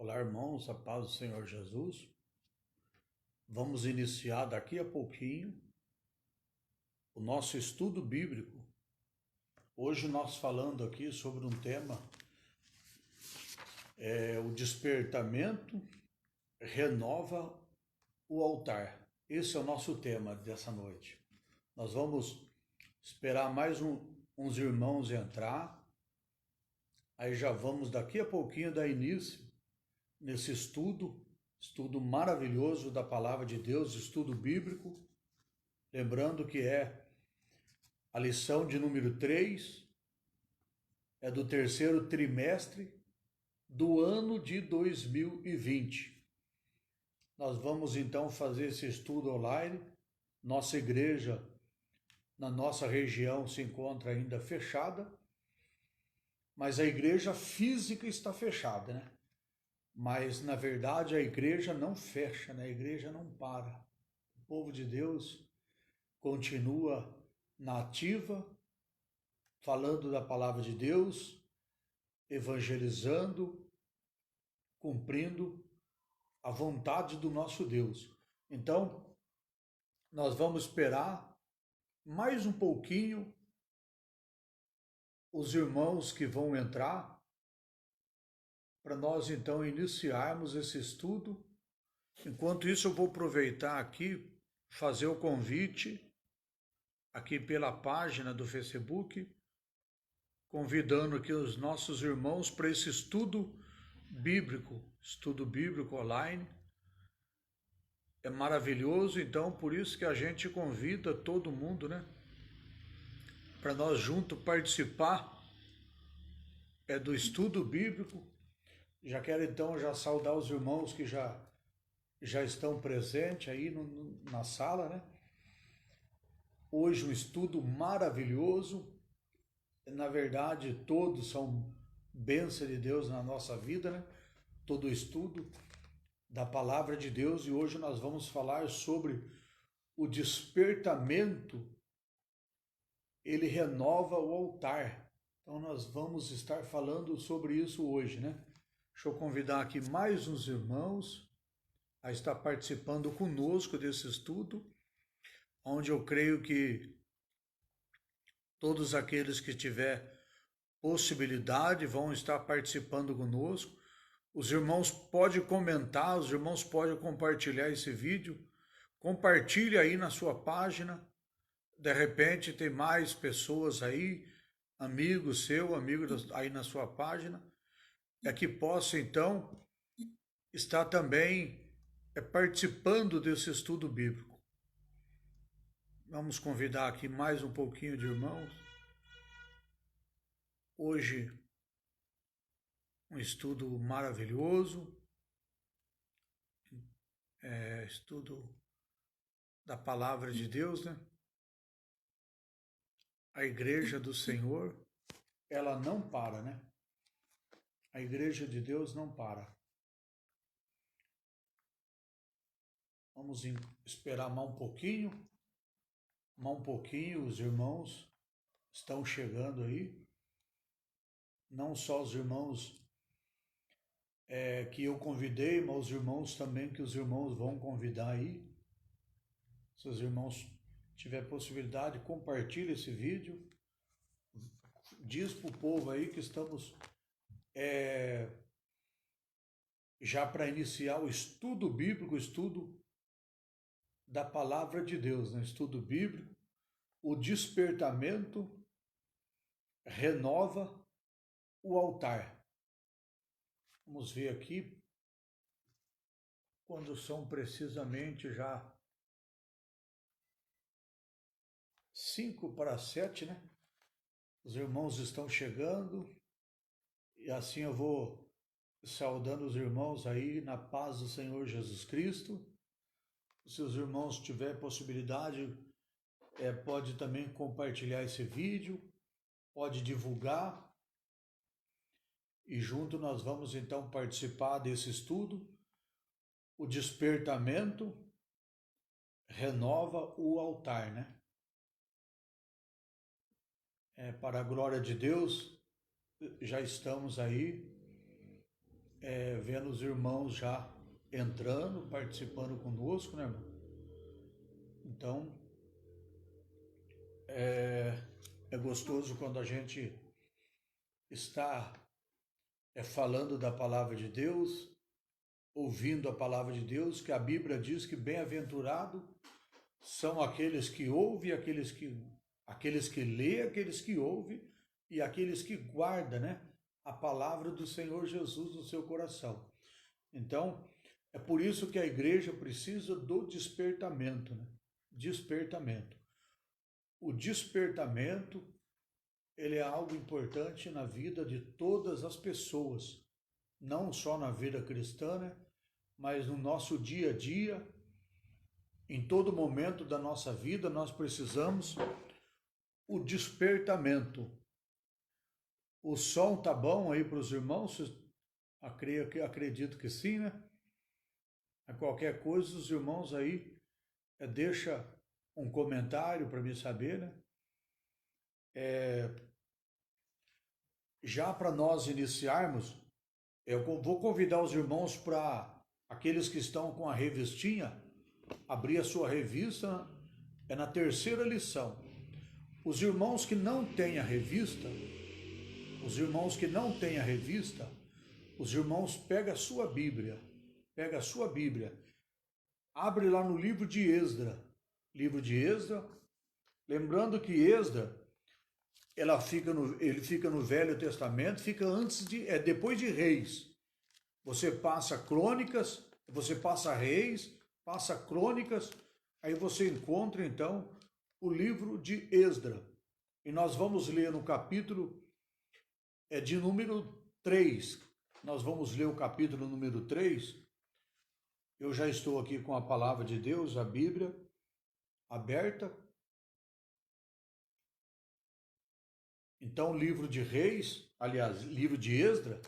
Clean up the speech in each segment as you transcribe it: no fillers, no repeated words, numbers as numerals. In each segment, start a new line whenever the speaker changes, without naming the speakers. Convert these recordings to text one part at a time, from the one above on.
Olá, irmãos, a paz do Senhor Jesus. Vamos iniciar daqui a pouquinho o nosso estudo bíblico. Hoje nós falando aqui sobre um tema, o despertamento renova o altar. Esse é o nosso tema dessa noite. Nós vamos esperar mais uns irmãos entrar, aí já vamos daqui a pouquinho dar início nesse estudo maravilhoso da Palavra de Deus, estudo bíblico. Lembrando que é a lição de número 3, é do terceiro trimestre do ano de 2020. Nós vamos então fazer esse estudo online. Nossa igreja, na nossa região, se encontra ainda fechada, mas a igreja física está fechada, né? Mas, na verdade, a igreja não fecha, né? A igreja não para. O povo de Deus continua na ativa, falando da palavra de Deus, evangelizando, cumprindo a vontade do nosso Deus. Então, nós vamos esperar mais um pouquinho os irmãos que vão entrar, para nós então iniciarmos esse estudo. Enquanto isso, eu vou aproveitar aqui, fazer o convite aqui pela página do Facebook, convidando aqui os nossos irmãos para esse estudo bíblico online. É maravilhoso, então por isso que a gente convida todo mundo, né? Para nós juntos participar do estudo bíblico. Já quero então já saudar os irmãos que já estão presentes aí na sala, né? Hoje um estudo maravilhoso. Na verdade, todos são bênção de Deus na nossa vida, né? Todo estudo da palavra de Deus, e hoje nós vamos falar sobre o despertamento, ele renova o altar. Então nós vamos estar falando sobre isso hoje, né? Deixa eu convidar aqui mais uns irmãos a estar participando conosco desse estudo, onde eu creio que todos aqueles que tiver possibilidade vão estar participando conosco. Os irmãos podem comentar, os irmãos podem compartilhar esse vídeo. Compartilhe aí na sua página. De repente tem mais pessoas aí, amigos aí na sua página, que possa então estar também participando desse estudo bíblico. Vamos convidar aqui mais um pouquinho de irmãos. Hoje, um estudo maravilhoso, estudo da palavra de Deus, né? A igreja do Senhor, ela não para, né? A igreja de Deus não para. Vamos esperar mais um pouquinho, os irmãos estão chegando aí. Não só os irmãos que eu convidei, mas os irmãos também que os irmãos vão convidar aí. Se os irmãos tiverem possibilidade, compartilhe esse vídeo. Diz para o povo aí que estamos já para iniciar o estudo bíblico, o estudo da palavra de Deus, né? Estudo bíblico, o despertamento renova o altar. Vamos ver aqui, quando são precisamente já 6:55, né? Os irmãos estão chegando, e assim eu vou saudando os irmãos aí na paz do Senhor Jesus Cristo. Se os irmãos tiverem possibilidade, pode também compartilhar esse vídeo, pode divulgar, e junto nós vamos então participar desse estudo. O despertamento renova o altar, né? Para a glória de Deus, já estamos aí vendo os irmãos já entrando, participando conosco, né, irmão? Então, é gostoso quando a gente está falando da palavra de Deus, ouvindo a palavra de Deus, que a Bíblia diz que bem-aventurado são aqueles que ouvem, aqueles que lê, aqueles que ouvem e aqueles que guardam, né, a palavra do Senhor Jesus no seu coração. Então, é por isso que a igreja precisa do despertamento, né? Despertamento. O despertamento, ele é algo importante na vida de todas as pessoas, não só na vida cristã, né? Mas no nosso dia a dia, em todo momento da nossa vida, nós precisamos o despertamento. O som tá bom aí para os irmãos? Acredito que sim, né? A qualquer coisa, os irmãos aí deixa um comentário para me saber, né? Já para nós iniciarmos, eu vou convidar os irmãos para aqueles que estão com a revistinha, abrir a sua revista, é na terceira lição. Os irmãos que não têm a revista, os irmãos pegam a sua Bíblia, abre lá no livro de Esdras, lembrando que Esdras, ele fica no Velho Testamento, fica depois de Reis. Você passa Crônicas, você passa Reis, passa Crônicas, aí você encontra então o livro de Esdras. E nós vamos ler no capítulo de número 3. Nós vamos ler o capítulo número 3. Eu já estou aqui com a palavra de Deus, a Bíblia, aberta. Então, livro de Reis, aliás, livro de Esdras,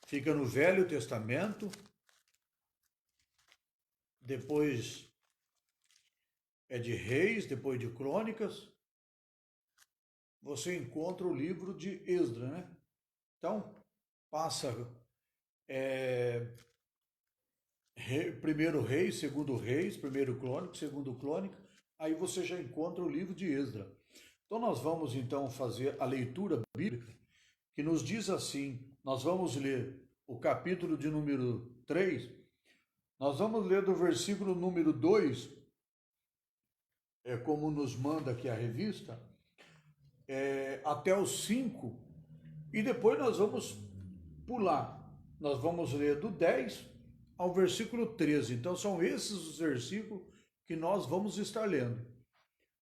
fica no Velho Testamento, depois de Reis, depois de Crônicas, você encontra o livro de Esdras, né? Então, passa primeiro Reis, segundo Reis, primeiro Crônica, segundo Crônica, aí você já encontra o livro de Esdras. Então nós vamos então fazer a leitura bíblica, que nos diz assim, nós vamos ler o capítulo de número 3, nós vamos ler do versículo número 2, como nos manda aqui a revista, até o 5, e depois nós vamos pular, nós vamos ler do 10 ao versículo 13, então são esses os versículos que nós vamos estar lendo.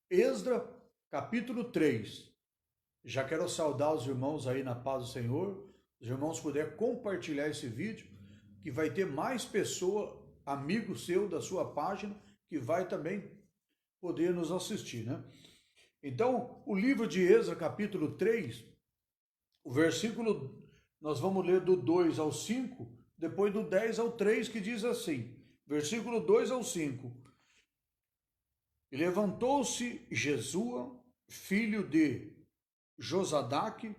Esdras, capítulo 3. Já quero saudar os irmãos aí na paz do Senhor. Os irmãos puderem compartilhar esse vídeo, que vai ter mais pessoa, amigo seu da sua página, que vai também poder nos assistir, né? Então, o livro de Esdras, capítulo 3, o versículo, nós vamos ler do 2 ao 5, depois do 10 ao 3, que diz assim, versículo 2 ao 5. E levantou-se Jesua, filho de Josadaque,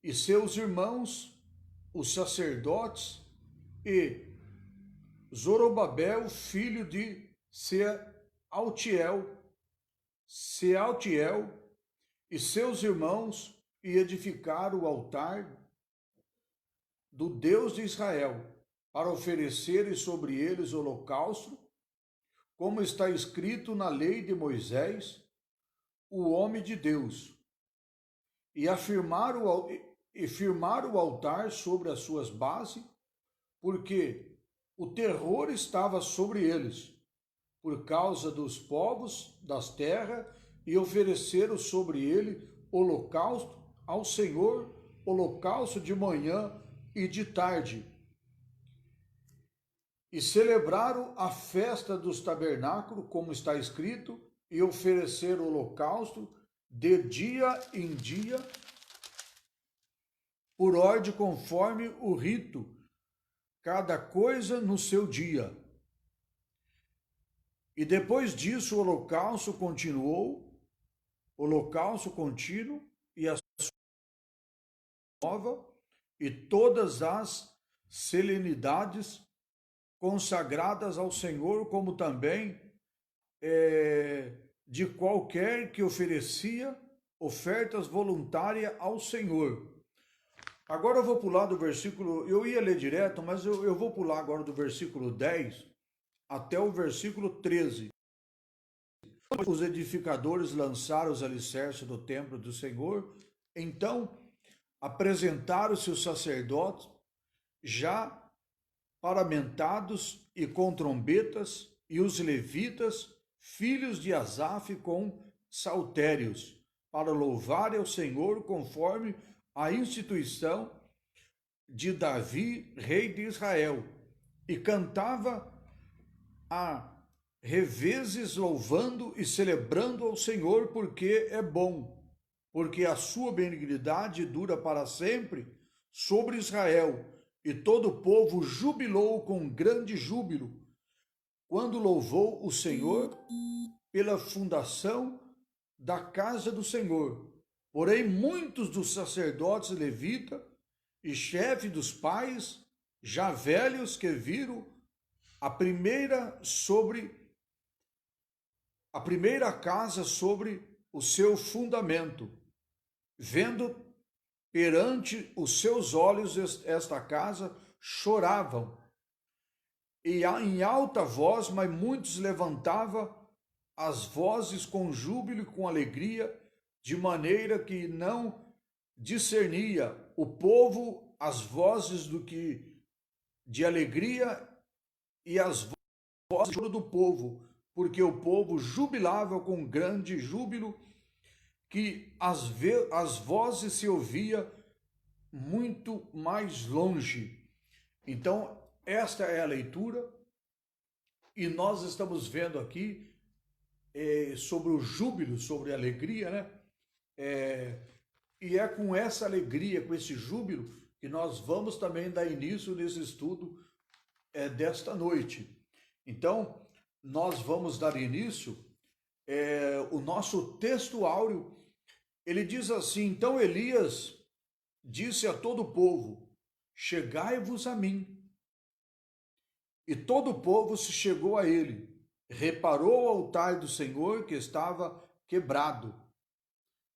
e seus irmãos, os sacerdotes, e Zorobabel, filho de Sealtiel, e seus irmãos, e edificaram o altar do Deus de Israel, para oferecerem sobre eles holocausto, como está escrito na lei de Moisés, o homem de Deus, e firmaram o altar sobre as suas bases, porque o terror estava sobre eles, por causa dos povos das terras, e ofereceram sobre ele holocausto ao Senhor, holocausto de manhã e de tarde. E celebraram a festa dos tabernáculos, como está escrito, e ofereceram holocausto de dia em dia, por ordem conforme o rito, cada coisa no seu dia. E depois disso o holocausto contínuo, e a nova, e todas as solenidades consagradas ao Senhor, como também de qualquer que oferecia ofertas voluntárias ao Senhor. Agora eu vou pular do versículo, eu ia ler direto, mas eu vou pular agora do versículo 10 até o versículo 13. Os edificadores lançaram os alicerces do templo do Senhor, então apresentaram-se os sacerdotes já paramentados e com trombetas, e os levitas, filhos de Asaf, com saltérios, para louvarem ao Senhor conforme a instituição de Davi, rei de Israel, e cantava a revezes louvando e celebrando ao Senhor, porque é bom, porque a sua benignidade dura para sempre sobre Israel. E todo o povo jubilou com grande júbilo, quando louvou o Senhor pela fundação da casa do Senhor. Porém, muitos dos sacerdotes levitas e chefes dos pais, já velhos, que viram a primeira casa sobre o seu fundamento, vendo perante os seus olhos esta casa, choravam, e em alta voz, mas muitos levantavam as vozes com júbilo e com alegria, de maneira que não discernia o povo as vozes de alegria e as vozes de choro do povo, porque o povo jubilava com grande júbilo, que as vozes se ouvia muito mais longe. Então, esta é a leitura, e nós estamos vendo aqui sobre o júbilo, sobre a alegria, né? E é com essa alegria, com esse júbilo, que nós vamos também dar início nesse estudo desta noite. Então, nós vamos dar início, o nosso texto áureo, ele diz assim: então Elias disse a todo o povo: chegai-vos a mim. E todo o povo se chegou a ele, reparou o altar do Senhor que estava quebrado.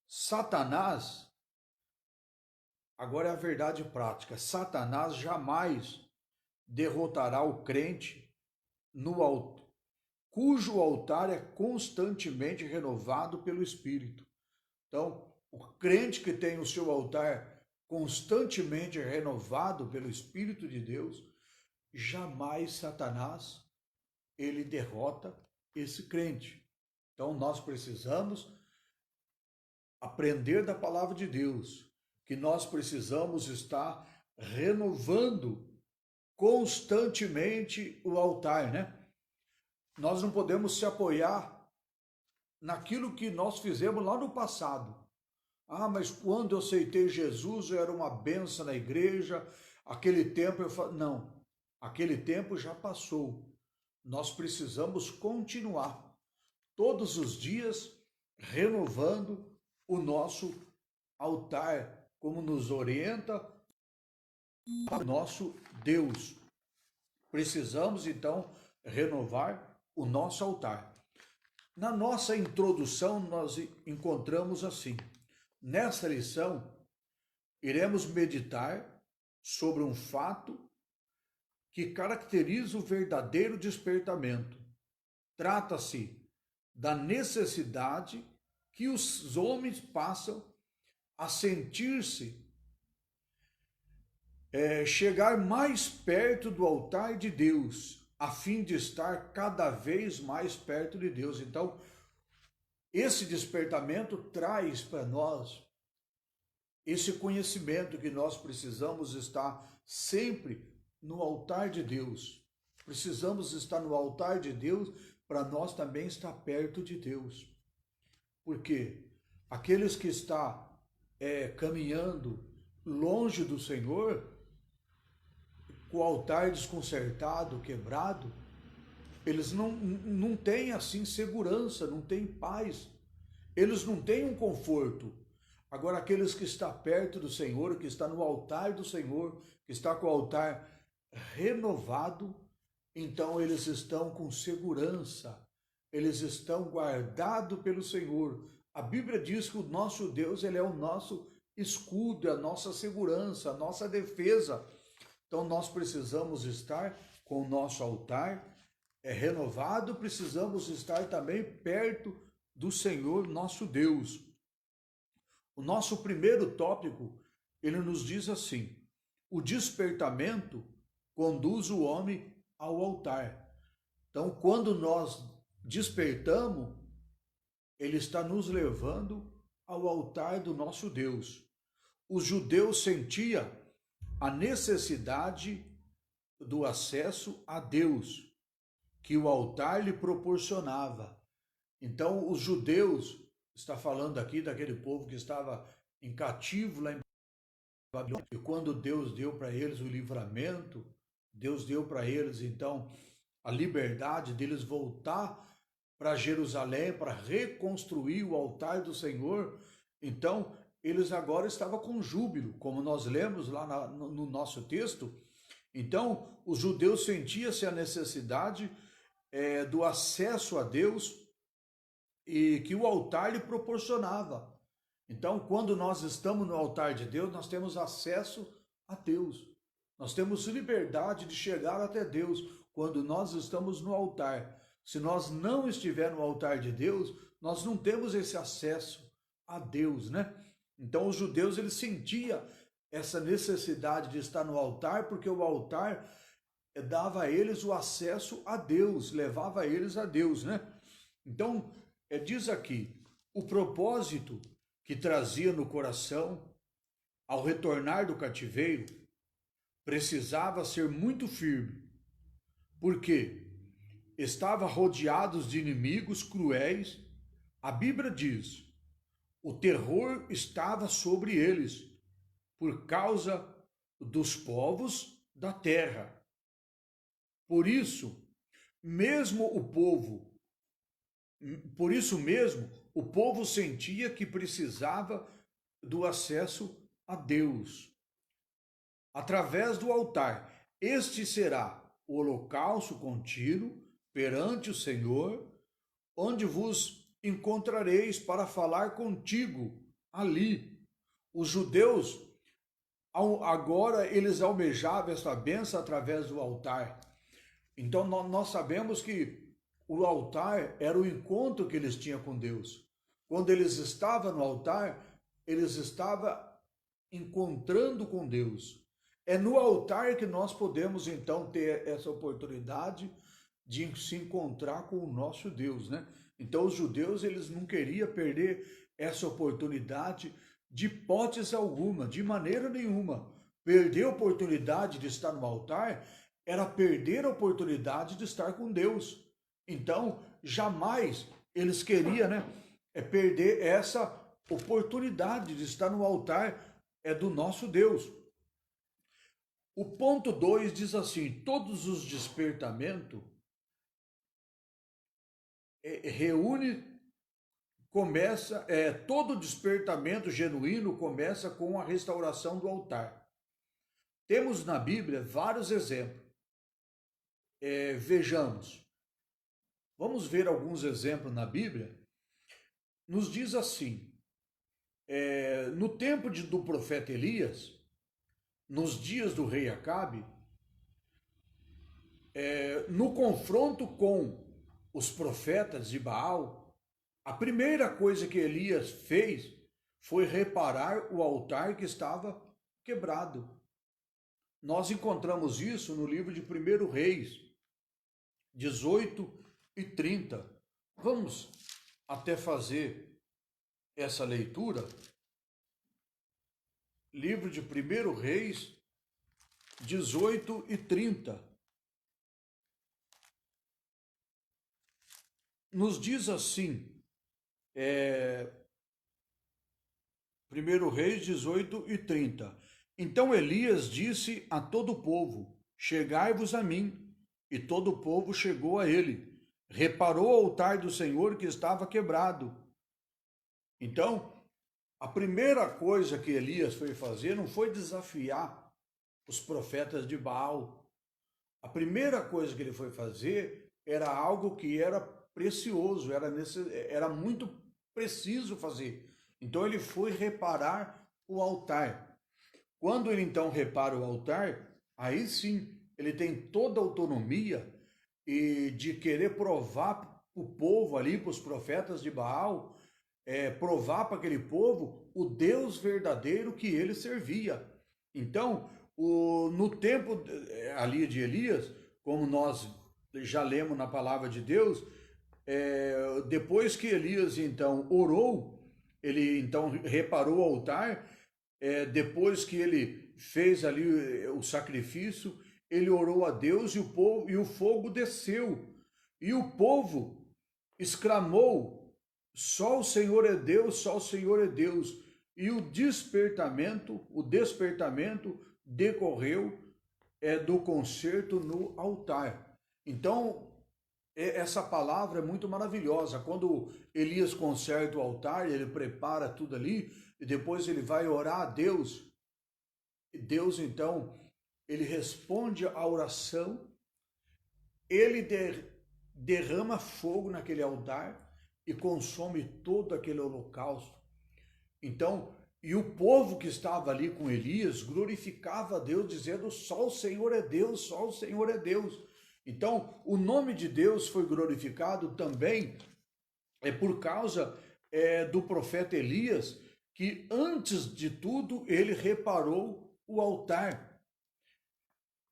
Satanás, agora é a verdade prática, Satanás jamais derrotará o crente no altar, cujo altar é constantemente renovado pelo Espírito. Então, o crente que tem o seu altar constantemente renovado pelo Espírito de Deus, jamais Satanás ele derrota esse crente. Então, nós precisamos aprender da palavra de Deus, que nós precisamos estar renovando constantemente o altar, né? Nós não podemos se apoiar naquilo que nós fizemos lá no passado. Ah, mas quando eu aceitei Jesus, eu era uma benção na igreja, aquele tempo Não, aquele tempo já passou. Nós precisamos continuar todos os dias renovando o nosso altar, como nos orienta o nosso Deus. Precisamos então renovar o nosso altar. Na nossa introdução, nós encontramos assim: nesta lição, iremos meditar sobre um fato que caracteriza o verdadeiro despertamento. Trata-se da necessidade que os homens passam a sentir-se, chegar mais perto do altar de Deus, a fim de estar cada vez mais perto de Deus. Então, esse despertamento traz para nós esse conhecimento que nós precisamos estar sempre no altar de Deus. Precisamos estar no altar de Deus para nós também estar perto de Deus. Porque aqueles que estão caminhando longe do Senhor, com o altar desconcertado, quebrado, eles não têm assim segurança, não têm paz, eles não têm um conforto. Agora, aqueles que estão perto do Senhor, que está no altar do Senhor, que está com o altar renovado, então eles estão com segurança, eles estão guardados pelo Senhor. A Bíblia diz que o nosso Deus, ele é o nosso escudo, a nossa segurança, a nossa defesa. Então nós precisamos estar com o nosso altar renovado, precisamos estar também perto do Senhor nosso Deus. O nosso primeiro tópico, ele nos diz assim: o despertamento conduz o homem ao altar. Então, quando nós despertamos, ele está nos levando ao altar do nosso Deus. Os judeus sentiam a necessidade do acesso a Deus, que o altar lhe proporcionava. Então, os judeus, está falando aqui daquele povo que estava em cativo lá em Babilônia, e quando Deus deu para eles o livramento, Deus deu para eles, então, a liberdade deles voltar para Jerusalém, para reconstruir o altar do Senhor. Então, eles agora estavam com júbilo, como nós lemos lá no nosso texto. Então, os judeus sentiam-se a necessidade do acesso a Deus e que o altar lhe proporcionava. Então, quando nós estamos no altar de Deus, nós temos acesso a Deus. Nós temos liberdade de chegar até Deus quando nós estamos no altar. Se nós não estivermos no altar de Deus, nós não temos esse acesso a Deus, né? Então, os judeus, eles sentiam essa necessidade de estar no altar, porque o altar dava a eles o acesso a Deus, levava eles a Deus, né? Então, diz aqui, o propósito que trazia no coração ao retornar do cativeiro precisava ser muito firme, porque estava rodeados de inimigos cruéis. A Bíblia diz, o terror estava sobre eles por causa dos povos da terra. Por isso mesmo, o povo sentia que precisava do acesso a Deus. Através do altar, este será o holocausto contínuo perante o Senhor, onde vos encontrareis para falar contigo ali. Os judeus, agora eles almejavam essa bênção através do altar. Então nós sabemos que o altar era o encontro que eles tinham com Deus. Quando eles estavam no altar, eles estavam encontrando com Deus. É no altar que nós podemos então ter essa oportunidade de se encontrar com o nosso Deus, né? Então os judeus, eles não queriam perder essa oportunidade de hipótese alguma, de maneira nenhuma. Perder a oportunidade de estar no altar era perder a oportunidade de estar com Deus. Então, jamais eles queriam, perder essa oportunidade de estar no altar do nosso Deus. O ponto 2 diz assim, todos os despertamentos todo despertamento genuíno começa com a restauração do altar. Temos na Bíblia vários exemplos. Vejamos, vamos ver alguns exemplos na Bíblia. Nos diz assim, no tempo do profeta Elias, nos dias do rei Acabe, no confronto com os profetas de Baal, a primeira coisa que Elias fez foi reparar o altar que estava quebrado. Nós encontramos isso no livro de 1 Reis, 18 e 30. Vamos até fazer essa leitura. Livro de 1 Reis, 18 e 30. Nos diz assim, 1 Reis 18 e 30. Então Elias disse a todo o povo, chegai-vos a mim. E todo o povo chegou a ele. Reparou o altar do Senhor que estava quebrado. Então, A primeira coisa que Elias foi fazer não foi desafiar os profetas de Baal. A primeira coisa que ele foi fazer era algo que era precioso, era muito preciso fazer. Então ele foi reparar o altar. Quando ele então repara o altar, aí sim ele tem toda a autonomia e de querer provar para o povo ali, para os profetas de Baal, provar para aquele povo o Deus verdadeiro que ele servia. Então, no tempo ali de Elias, como nós já lemos na palavra de Deus, depois que Elias então orou, ele então reparou o altar, depois que ele fez ali o sacrifício, ele orou a Deus e o fogo desceu. E o povo exclamou: só o Senhor é Deus, só o Senhor é Deus. E o despertamento decorreu do concerto no altar. Então, essa palavra é muito maravilhosa. Quando Elias conserta o altar, ele prepara tudo ali, e depois ele vai orar a Deus. E Deus, então, ele responde à oração, ele derrama fogo naquele altar e consome todo aquele holocausto. Então, e o povo que estava ali com Elias glorificava a Deus, dizendo: só o Senhor é Deus, só o Senhor é Deus. Então, o nome de Deus foi glorificado também por causa do profeta Elias, que antes de tudo ele reparou o altar.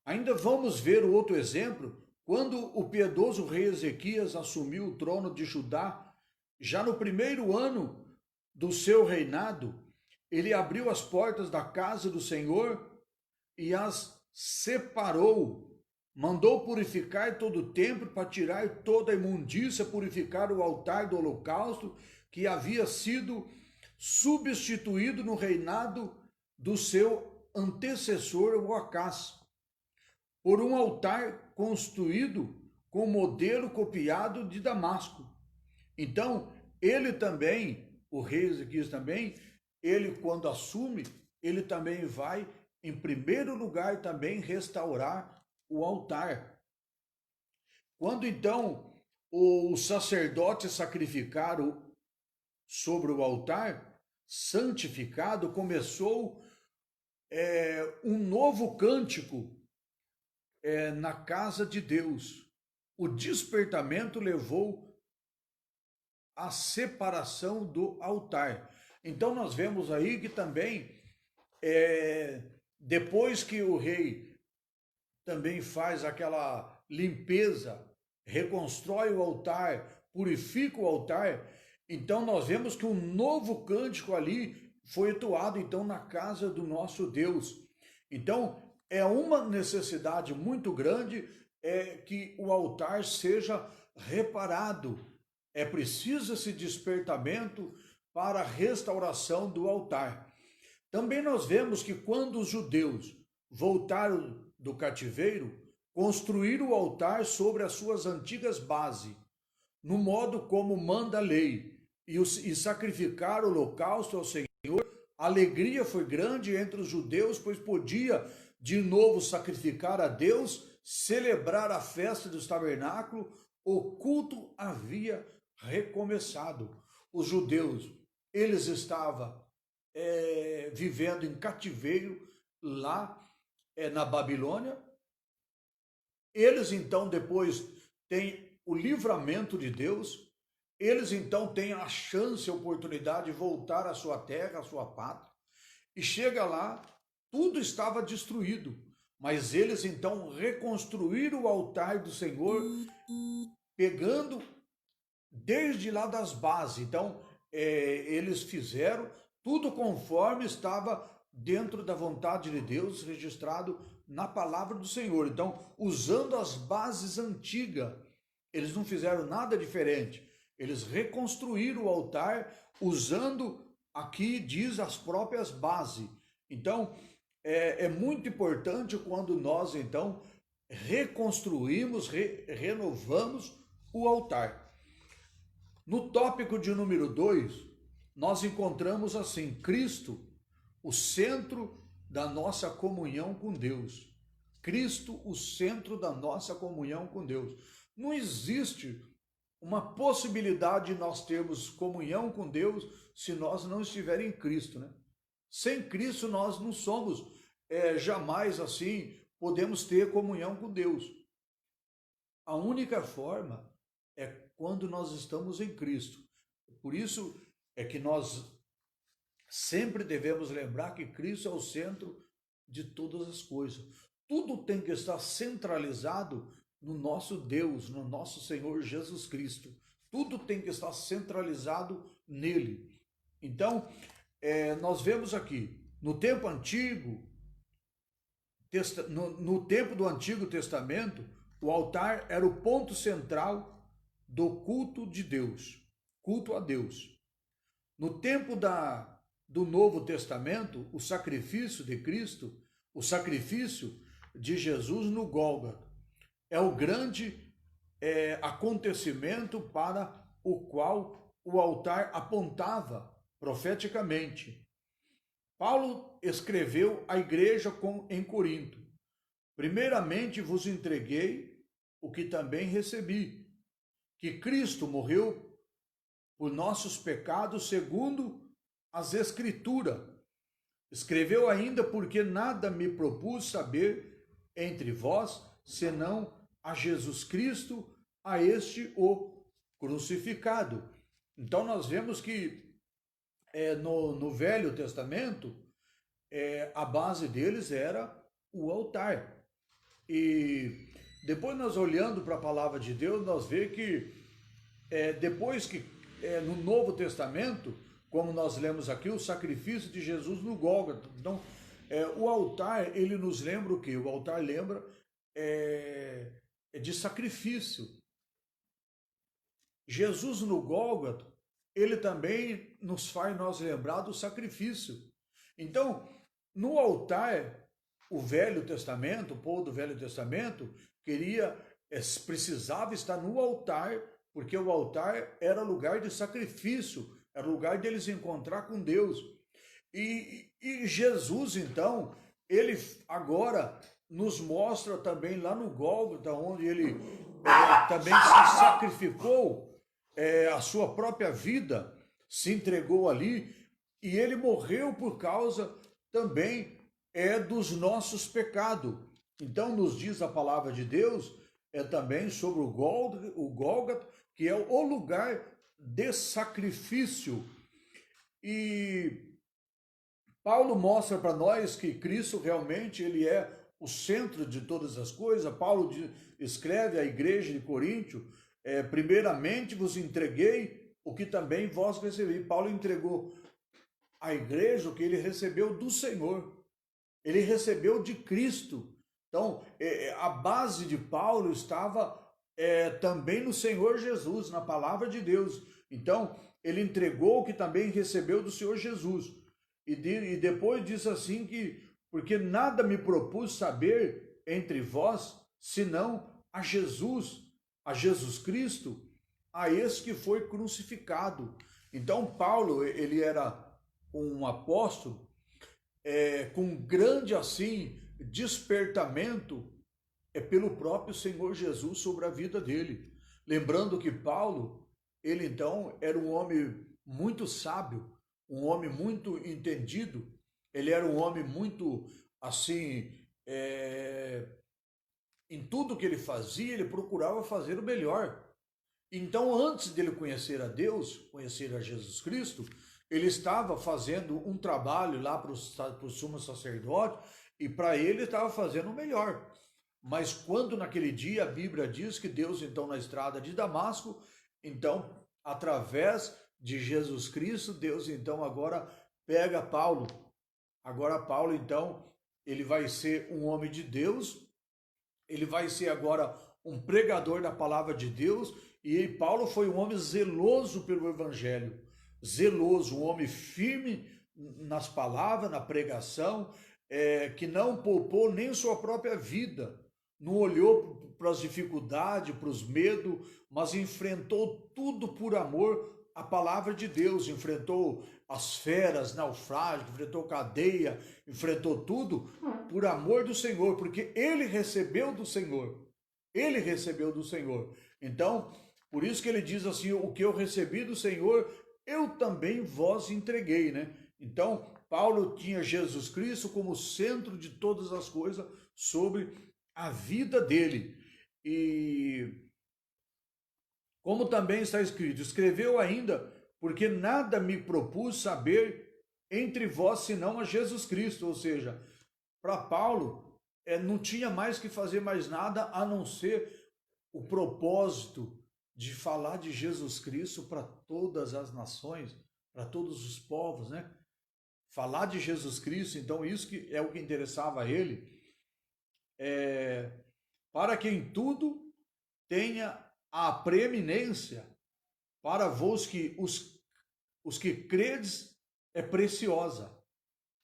Ainda vamos ver o outro exemplo, quando o piedoso rei Ezequias assumiu o trono de Judá, já no primeiro ano do seu reinado, ele abriu as portas da casa do Senhor e as separou. Mandou purificar todo o templo para tirar toda a imundícia, purificar o altar do holocausto que havia sido substituído no reinado do seu antecessor, o Acás, por um altar construído com modelo copiado de Damasco. Então, ele também, o rei Ezequias também, ele quando assume, ele também vai, em primeiro lugar, também restaurar o altar. Quando então os sacerdotes sacrificaram sobre o altar santificado, começou um novo cântico na casa de Deus. O despertamento levou à separação do altar. Então nós vemos aí que também, depois que o rei também faz aquela limpeza, reconstrói o altar, purifica o altar, então nós vemos que um novo cântico ali foi entoado então na casa do nosso Deus. Então é uma necessidade muito grande que o altar seja reparado. É preciso esse despertamento para a restauração do altar. Também nós vemos que quando os judeus voltaram do cativeiro, construíram o altar sobre as suas antigas bases, no modo como manda a lei, e sacrificaram o holocausto ao Senhor. A alegria foi grande entre os judeus, pois podia de novo sacrificar a Deus, celebrar a festa dos tabernáculos. O culto havia recomeçado. Os judeus, eles estavam vivendo em cativeiro lá na Babilônia. Eles então depois têm o livramento de Deus, eles então têm a chance, a oportunidade de voltar à sua terra, à sua pátria, e chega lá, tudo estava destruído, mas eles então reconstruíram o altar do Senhor, pegando desde lá das bases. Então eles fizeram tudo conforme estava dentro da vontade de Deus, registrado na palavra do Senhor. Então, usando as bases antigas, eles não fizeram nada diferente. Eles reconstruíram o altar usando, aqui diz, as próprias bases. Então, é muito importante quando nós, então, reconstruímos, renovamos o altar. No tópico de número 2, nós encontramos assim, Cristo, o centro da nossa comunhão com Deus. Cristo, o centro da nossa comunhão com Deus. Não existe uma possibilidade de nós termos comunhão com Deus se nós não estivermos em Cristo, né? Sem Cristo nós não somos, jamais assim, podemos ter comunhão com Deus. A única forma é quando nós estamos em Cristo. Por isso é que nós sempre devemos lembrar que Cristo é o centro de todas as coisas. Tudo tem que estar centralizado no nosso Deus, no nosso Senhor Jesus Cristo. Tudo tem que estar centralizado nele. Então, nós vemos aqui, no tempo antigo, no tempo do Antigo Testamento, o altar era o ponto central do culto de Deus, culto a Deus. No tempo do Novo Testamento, o sacrifício de Cristo, o sacrifício de Jesus no Gólgota, é o grande acontecimento para o qual o altar apontava profeticamente. Paulo escreveu à igreja em Corinto: primeiramente vos entreguei o que também recebi, que Cristo morreu por nossos pecados segundo as Escrituras. Escreveu ainda: porque nada me propus saber entre vós, senão a Jesus Cristo, a este o crucificado. Então nós vemos que no Velho Testamento, a base deles era o altar. E depois nós olhando para a palavra de Deus, nós vemos que depois que no Novo Testamento, como nós lemos aqui, o sacrifício de Jesus no Gólgota. Então, o altar, ele nos lembra o quê? O altar lembra de sacrifício. Jesus no Gólgota, ele também nos faz nós lembrar do sacrifício. Então, no altar, o Velho Testamento, o povo do Velho Testamento, precisava estar no altar, porque o altar era lugar de sacrifício, era lugar deles encontrar com Deus. E Jesus, então, ele agora nos mostra também lá no Gólgota, onde ele também se sacrificou, a sua própria vida, se entregou ali, e ele morreu por causa também dos nossos pecados. Então nos diz a palavra de Deus também sobre o Gólgota, que é o lugar de sacrifício. E Paulo mostra para nós que Cristo realmente ele é o centro de todas as coisas. Paulo escreve à igreja de Coríntio: primeiramente vos entreguei o que também vós recebi. Paulo entregou à igreja o que ele recebeu do Senhor. Ele recebeu de Cristo. Então, a base de Paulo estava também no Senhor Jesus, na palavra de Deus. Então, ele entregou o que também recebeu do Senhor Jesus. E depois diz assim que, porque nada me propus saber entre vós, senão a Jesus Cristo, a esse que foi crucificado. Então, Paulo, ele era um apóstolo com grande assim despertamento pelo próprio Senhor Jesus sobre a vida dele. Lembrando que Paulo, ele então era um homem muito sábio, um homem muito entendido, ele era um homem muito assim, em tudo que ele fazia, ele procurava fazer o melhor. Então, antes dele conhecer a Deus, conhecer a Jesus Cristo, ele estava fazendo um trabalho lá para o sumo sacerdote, e para ele estava fazendo o melhor. Mas quando naquele dia a Bíblia diz que Deus, então, na estrada de Damasco, então, através de Jesus Cristo, Deus, então, agora pega Paulo. Agora Paulo, então, ele vai ser um homem de Deus, ele vai ser agora um pregador da palavra de Deus, e Paulo foi um homem zeloso pelo evangelho, zeloso, um homem firme nas palavras, na pregação, que não poupou nem sua própria vida, não olhou para as dificuldades, para os medos, mas enfrentou tudo por amor, a palavra de Deus, enfrentou as feras, naufrágio, enfrentou cadeia, enfrentou tudo por amor do Senhor, porque ele recebeu do Senhor. Ele recebeu do Senhor. Então, por isso que ele diz assim, o que eu recebi do Senhor, eu também vos entreguei, né? Então, Paulo tinha Jesus Cristo como centro de todas as coisas sobre a vida dele. E como também está escrito, escreveu ainda, porque nada me propus saber entre vós senão a Jesus Cristo. Ou seja, para Paulo, não tinha mais que fazer mais nada a não ser o propósito de falar de Jesus Cristo para todas as nações, para todos os povos, né? Falar de Jesus Cristo, então isso que é o que interessava a ele, para que em tudo tenha a preeminência, para vós que os que credes é preciosa,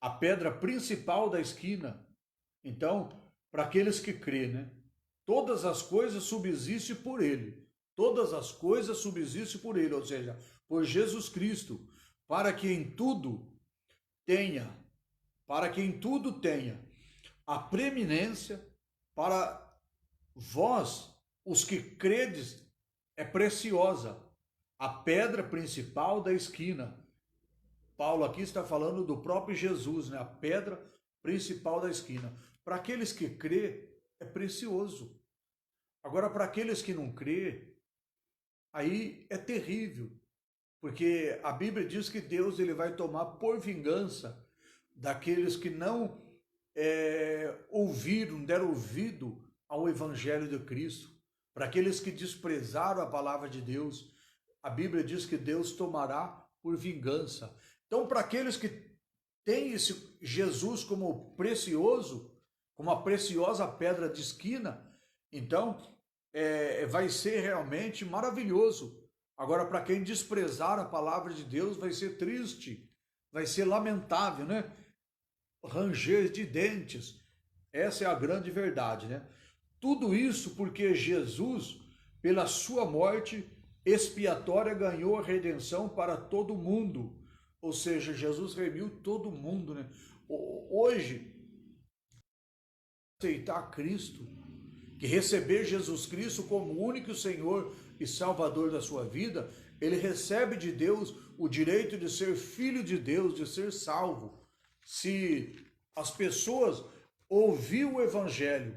a pedra principal da esquina. Então, para aqueles que crê, né? Todas as coisas subsistem por ele. Todas as coisas subsistem por ele, ou seja, por Jesus Cristo, para que em tudo tenha, a preeminência, para vós, os que credes, é preciosa, a pedra principal da esquina. Paulo aqui está falando do próprio Jesus, né? A pedra principal da esquina. Para aqueles que crê, é precioso. Agora, para aqueles que não crê, aí é terrível, porque a Bíblia diz que Deus ele vai tomar por vingança daqueles que não ouviram, deram ouvido ao Evangelho de Cristo, para aqueles que desprezaram a palavra de Deus. A Bíblia diz que Deus tomará por vingança. Então, para aqueles que têm esse Jesus como precioso, como a preciosa pedra de esquina, então vai ser realmente maravilhoso. Agora, para quem desprezar a palavra de Deus, vai ser triste, vai ser lamentável, né? Ranger de dentes. Essa é a grande verdade, né? Tudo isso porque Jesus, pela sua morte expiatória, ganhou a redenção para todo mundo. Ou seja, Jesus remiu todo mundo, né? Hoje, aceitar Cristo, que receber Jesus Cristo como único Senhor e Salvador da sua vida, ele recebe de Deus o direito de ser filho de Deus, de ser salvo. Se as pessoas ouvir o Evangelho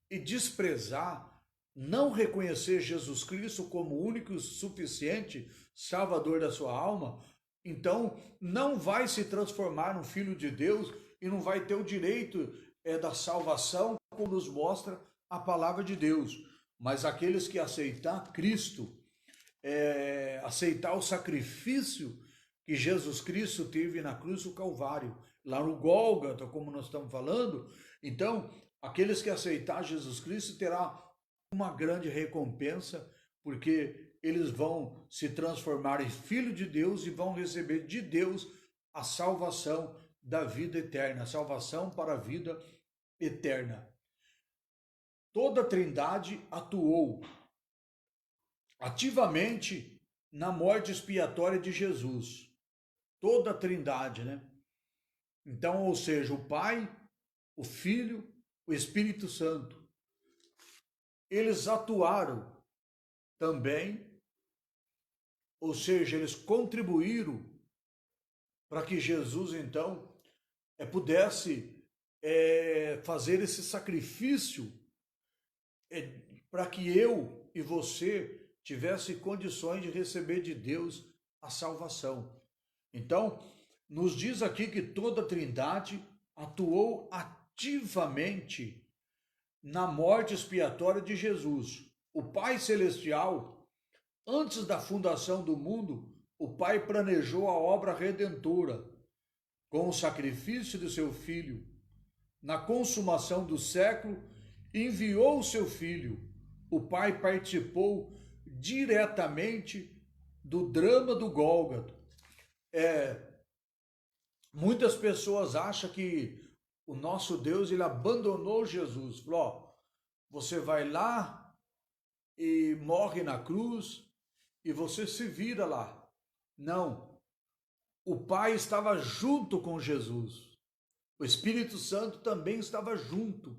e desprezar, não reconhecer Jesus Cristo como único e suficiente Salvador da sua alma, então não vai se transformar num filho de Deus e não vai ter o direito da salvação, como nos mostra a palavra de Deus. Mas aqueles que aceitar Cristo, aceitar o sacrifício que Jesus Cristo teve na cruz do Calvário, lá no Gólgota, como nós estamos falando, então aqueles que aceitar Jesus Cristo terá uma grande recompensa, porque eles vão se transformar em filho de Deus e vão receber de Deus a salvação da vida eterna, a salvação para a vida eterna. Toda a Trindade atuou ativamente na morte expiatória de Jesus. Toda a Trindade, né? Então, ou seja, o Pai, o Filho, o Espírito Santo, eles atuaram também, ou seja, eles contribuíram para que Jesus, então, pudesse fazer esse sacrifício para que eu e você tivesse condições de receber de Deus a salvação. Então, nos diz aqui que toda a Trindade atuou ativamente na morte expiatória de Jesus. O Pai Celestial, antes da fundação do mundo, o Pai planejou a obra redentora com o sacrifício de seu Filho. Na consumação do século, enviou o seu Filho. O Pai participou diretamente do drama do Gólgota. Muitas pessoas acham que o nosso Deus ele abandonou Jesus. Falou, você vai lá e morre na cruz e você se vira lá. Não, o Pai estava junto com Jesus. O Espírito Santo também estava junto.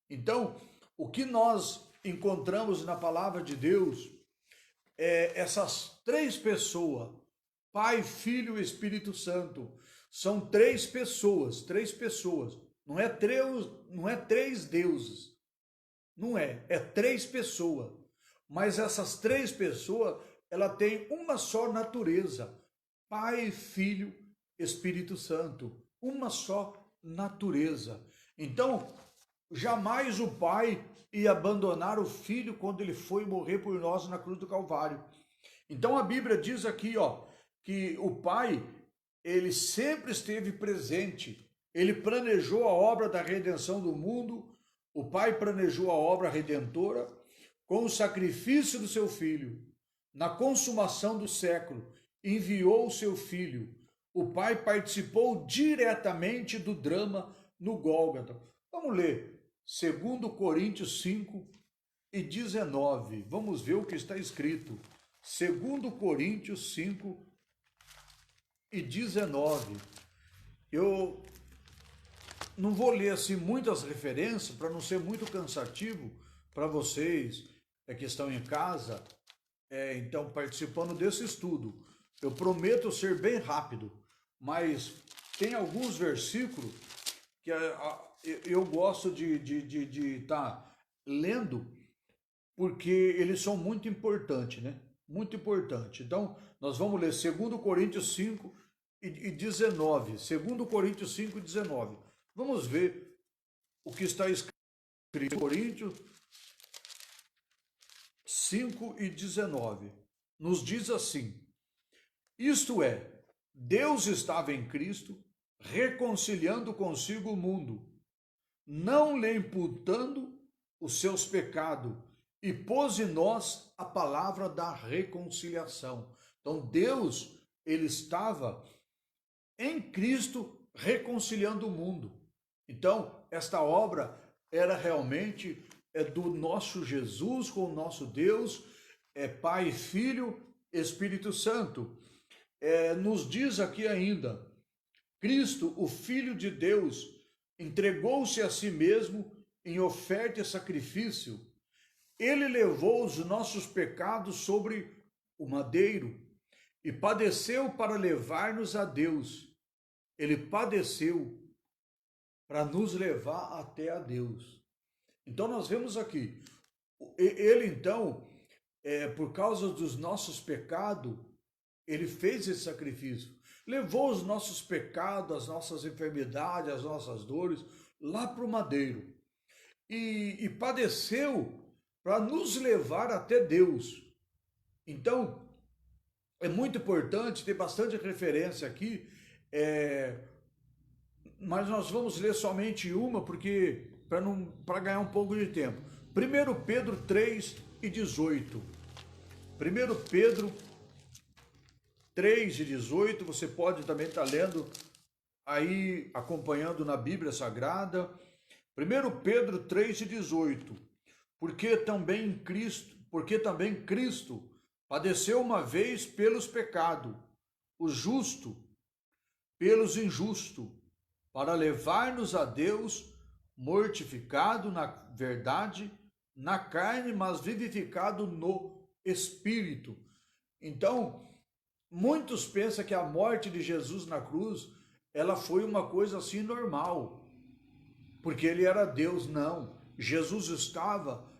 Então, o que nós encontramos na palavra de Deus é essas três pessoas, Pai, Filho e Espírito Santo. São três pessoas, três pessoas. Não é três deuses. Não é, é três pessoas. Mas essas três pessoas, ela tem uma só natureza. Pai, Filho, Espírito Santo. Uma só natureza. Então, jamais o Pai ia abandonar o Filho quando ele foi morrer por nós na cruz do Calvário. Então a Bíblia diz aqui, ó, que o Pai, ele sempre esteve presente. Ele planejou a obra da redenção do mundo. O Pai planejou a obra redentora com o sacrifício do seu Filho. Na consumação do século, enviou o seu Filho. O Pai participou diretamente do drama no Gólgota. Vamos ler 2 Coríntios 5 e 19. Vamos ver o que está escrito. 2 Coríntios 5 e 19. Eu não vou ler assim muitas referências para não ser muito cansativo para vocês que estão em casa, então participando desse estudo. Eu prometo ser bem rápido, mas tem alguns versículos que eu gosto de estar lendo, porque eles são muito importantes, né? Muito importante. Então, nós vamos ler 2 Coríntios 5 e 19. 2 Coríntios 5 e 19. Vamos ver o que está escrito em Coríntios 5 e 19. Nos diz assim: isto é, Deus estava em Cristo, reconciliando consigo o mundo, não lhe imputando os seus pecados, e pôs em nós a palavra da reconciliação. Então Deus, ele estava em Cristo reconciliando o mundo. Então esta obra era realmente do nosso Jesus com o nosso Deus, Pai, Filho, Espírito Santo. Nos diz aqui ainda, Cristo, o Filho de Deus, entregou-se a si mesmo em oferta e sacrifício. Ele levou os nossos pecados sobre o madeiro e padeceu para levar-nos a Deus. Ele padeceu para nos levar até a Deus. Então nós vemos aqui, ele então, por causa dos nossos pecados, ele fez esse sacrifício. Levou os nossos pecados, as nossas enfermidades, as nossas dores, lá para o madeiro. E padeceu para nos levar até Deus. Então, é muito importante, tem bastante referência aqui, mas nós vamos ler somente uma, porque para ganhar um pouco de tempo. 1 Pedro 3 e 18. 1 Pedro 3 e 18, você pode também estar lendo aí, acompanhando na Bíblia Sagrada. 1 Pedro 3 e 18. Porque também Cristo padeceu uma vez pelos pecados, o justo pelos injustos, para levar-nos a Deus, mortificado na verdade, na carne, mas vivificado no Espírito. Então, muitos pensam que a morte de Jesus na cruz, ela foi uma coisa assim normal, porque ele era Deus. Não, Jesus estava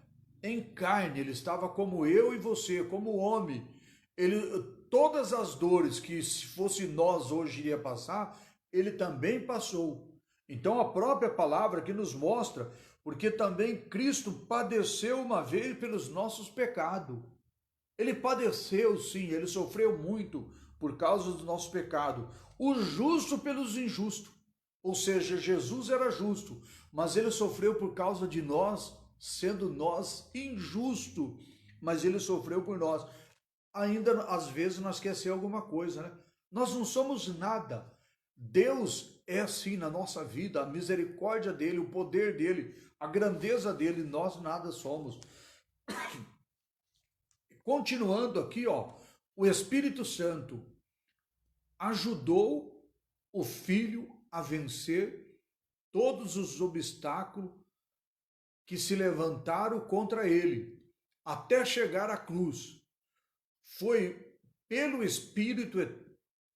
em carne, ele estava como eu e você, como homem. Todas as dores que se fosse nós hoje iria passar, ele também passou. Então a própria palavra que nos mostra, porque também Cristo padeceu uma vez pelos nossos pecados. Ele padeceu, sim, ele sofreu muito por causa do nosso pecado. O justo pelos injustos. Ou seja, Jesus era justo, mas ele sofreu por causa de nós, sendo nós injusto, mas ele sofreu por nós. Ainda às vezes nós esquecemos alguma coisa, né? Nós não somos nada. Deus é assim na nossa vida, a misericórdia dele, o poder dele, a grandeza dele, nós nada somos. Continuando aqui, ó, o Espírito Santo ajudou o Filho a vencer todos os obstáculos que se levantaram contra ele, até chegar à cruz. Foi pelo Espírito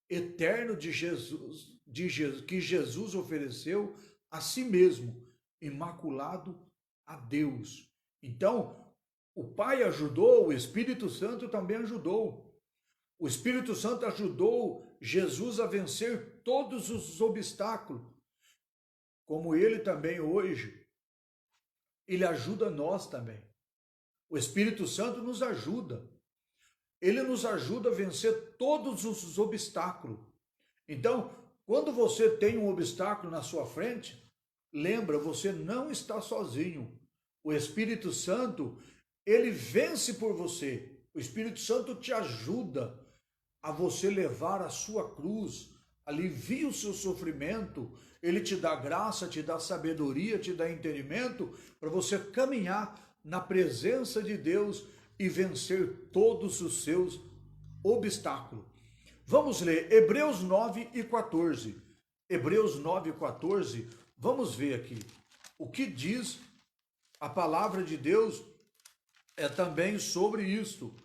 eterno de Jesus, que Jesus ofereceu a si mesmo, imaculado a Deus. Então, o Pai ajudou, o Espírito Santo também ajudou. O Espírito Santo ajudou Jesus a vencer todos os obstáculos, como ele também hoje, ele ajuda nós também. O Espírito Santo nos ajuda. Ele nos ajuda a vencer todos os obstáculos. Então, quando você tem um obstáculo na sua frente, lembra, você não está sozinho. O Espírito Santo, ele vence por você. O Espírito Santo te ajuda a você levar a sua cruz, alivia o seu sofrimento, ele te dá graça, te dá sabedoria, te dá entendimento para você caminhar na presença de Deus e vencer todos os seus obstáculos. Vamos ler Hebreus 9 e 14. Hebreus 9 e 14, vamos ver aqui o que diz a palavra de Deus é também sobre isto.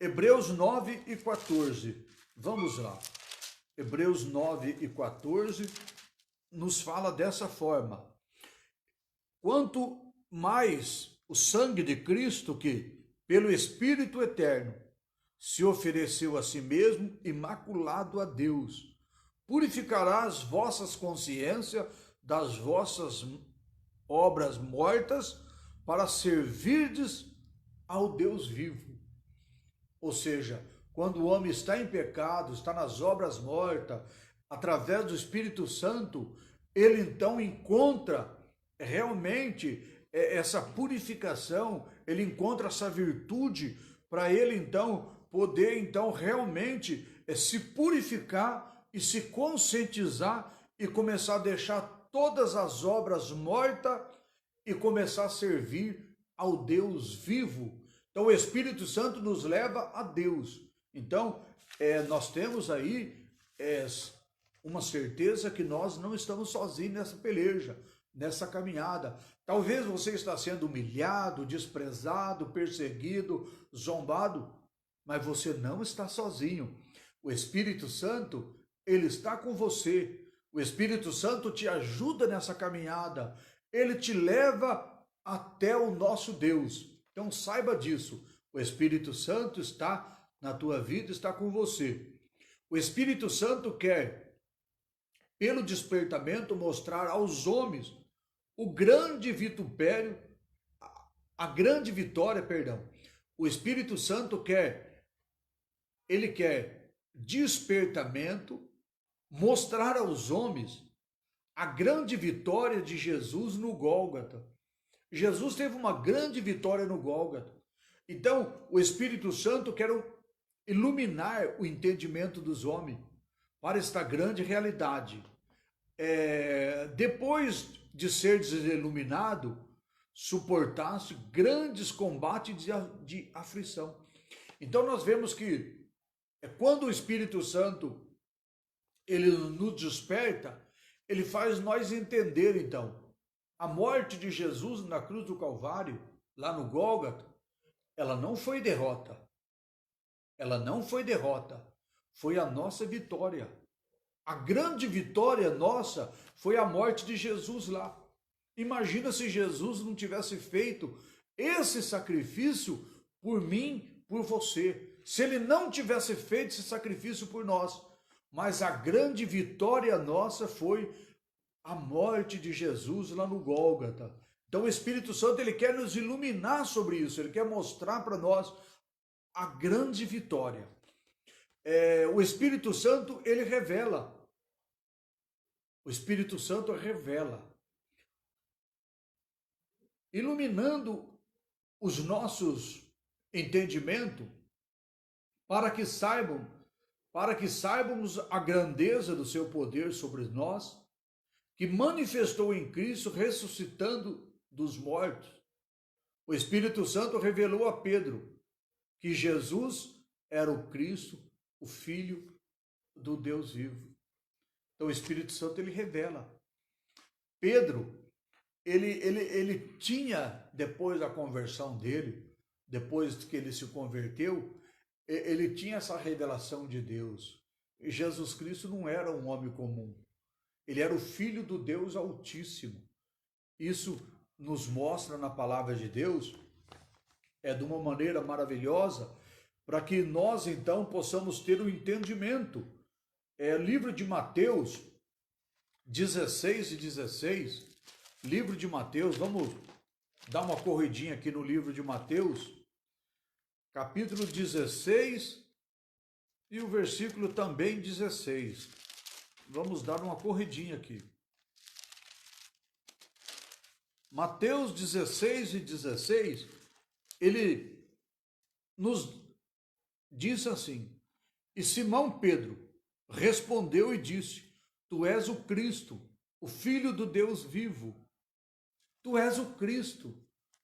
Hebreus 9 e 14, vamos lá. Hebreus 9 e 14 nos fala dessa forma. Quanto mais o sangue de Cristo, que pelo Espírito Eterno se ofereceu a si mesmo, imaculado a Deus, purificará as vossas consciências das vossas obras mortas, para servirdes ao Deus vivo. Ou seja, quando o homem está em pecado, está nas obras mortas, através do Espírito Santo, ele então encontra realmente essa purificação, ele encontra essa virtude para ele então poder então realmente se purificar e se conscientizar e começar a deixar todas as obras mortas e começar a servir ao Deus vivo. Então o Espírito Santo nos leva a Deus. Então nós temos aí uma certeza que nós não estamos sozinhos nessa peleja, nessa caminhada. Talvez você está sendo humilhado, desprezado, perseguido, zombado, mas você não está sozinho. O Espírito Santo, ele está com você. O Espírito Santo te ajuda nessa caminhada. Ele te leva até o nosso Deus. Então saiba disso. O Espírito Santo está na tua vida, está com você. O Espírito Santo quer, pelo despertamento, mostrar aos homens o grande vitupério, a grande vitória, perdão. O Espírito Santo ele quer despertamento, mostrar aos homens a grande vitória de Jesus no Gólgota. Jesus teve uma grande vitória no Gólgota. Então, o Espírito Santo quer iluminar o entendimento dos homens para esta grande realidade. Depois de ser iluminado, suportasse grandes combates de aflição. Então nós vemos que quando o Espírito Santo ele nos desperta, ele faz nós entender então a morte de Jesus na cruz do Calvário, lá no Gólgota, ela não foi derrota. Ela não foi derrota, foi a nossa vitória. A grande vitória nossa foi a morte de Jesus lá. Imagina se Jesus não tivesse feito esse sacrifício por mim, por você. Se ele não tivesse feito esse sacrifício por nós. Mas a grande vitória nossa foi a morte de Jesus lá no Gólgota. Então o Espírito Santo ele quer nos iluminar sobre isso. Ele quer mostrar para nós a grande vitória. O Espírito Santo ele revela. O Espírito Santo revela, iluminando os nossos entendimentos, para que saibamos a grandeza do seu poder sobre nós, que manifestou em Cristo ressuscitando dos mortos. O Espírito Santo revelou a Pedro que Jesus era o Cristo, o Filho do Deus vivo. Então o Espírito Santo ele revela. Pedro, ele tinha, depois da conversão dele, depois que ele se converteu, ele tinha essa revelação de Deus. E Jesus Cristo não era um homem comum. Ele era o Filho do Deus Altíssimo. Isso nos mostra na palavra de Deus, de uma maneira maravilhosa, para que nós então possamos ter o entendimento. Livro de Mateus 16 e 16, livro de Mateus, vamos dar uma corridinha aqui no livro de Mateus, capítulo 16 e o versículo também 16. Vamos dar uma corridinha aqui. Mateus 16 e 16, ele nos diz assim: E Simão Pedro respondeu e disse: Tu és o Cristo, o Filho do Deus vivo. Tu és o Cristo,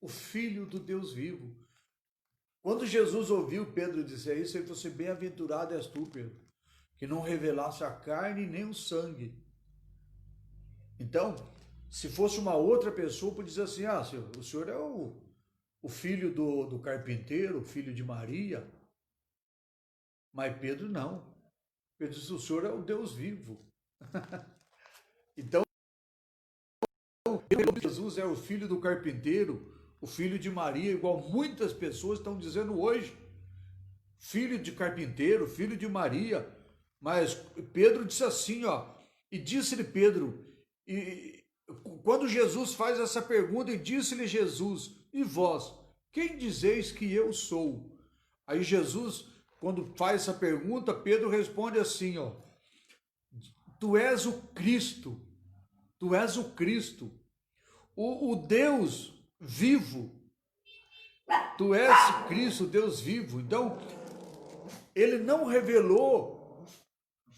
o Filho do Deus vivo. Quando Jesus ouviu Pedro dizer isso, ele falou assim: Bem-aventurado és tu, Pedro, que não revelasse a carne nem o sangue. Então, se fosse uma outra pessoa, podia dizer assim: o senhor é o filho do carpinteiro, o filho de Maria. Mas Pedro não. Pedro disse: o senhor é o Deus vivo. Então, Jesus é o filho do carpinteiro, o filho de Maria, igual muitas pessoas estão dizendo hoje. Filho de carpinteiro, filho de Maria. Mas Pedro disse assim, e disse-lhe Pedro, e quando Jesus faz essa pergunta, e disse-lhe Jesus: E vós, quem dizeis que eu sou? Aí Jesus, quando faz essa pergunta, Pedro responde assim, Tu és o Cristo, tu és o Cristo, o Deus vivo, tu és Cristo, Deus vivo. Então, ele não revelou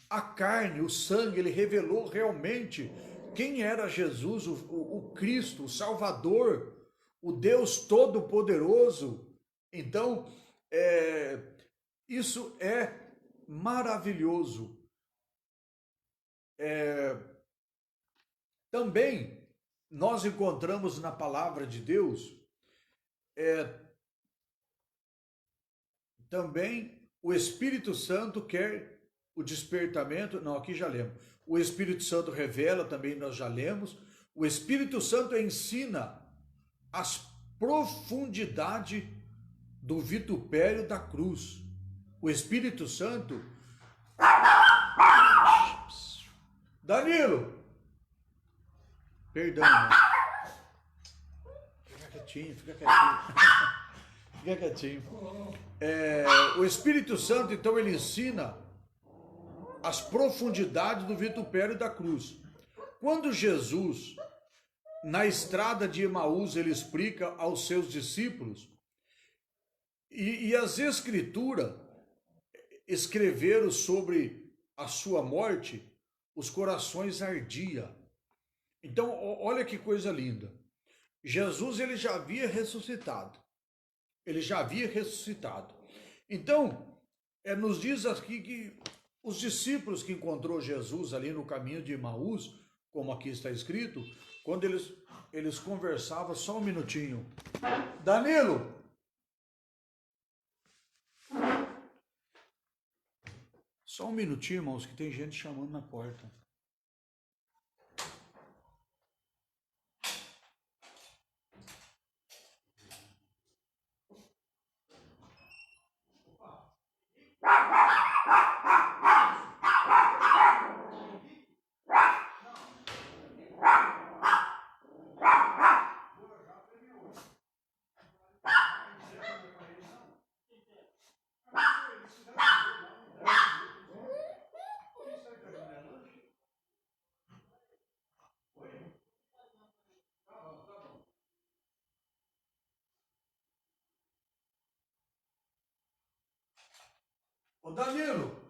a carne, o sangue, ele revelou realmente quem era Jesus, o Cristo, o Salvador, o Deus Todo-Poderoso. Então, isso é maravilhoso. Também nós encontramos na palavra de Deus também o Espírito Santo quer o despertamento. Não, aqui já lemos. O Espírito Santo revela, também nós já lemos. O Espírito Santo ensina as profundidades do vitupério da cruz. O Espírito Santo... Danilo! Perdão, né? Fica quietinho, fica quietinho. Fica quietinho. O Espírito Santo, então, ele ensina as profundidades do vitupério da cruz. Quando Jesus, na estrada de Emaús, ele explica aos seus discípulos, e as Escrituras escreveram sobre a sua morte, os corações ardiam. Então, olha que coisa linda. Jesus, ele já havia ressuscitado. Ele já havia ressuscitado. Então, nos diz aqui que os discípulos que encontrou Jesus ali no caminho de Emaús, como aqui está escrito, quando eles conversavam, só um minutinho. Danilo! Só um minutinho, irmãos, que tem gente chamando na porta. Ô Danilo!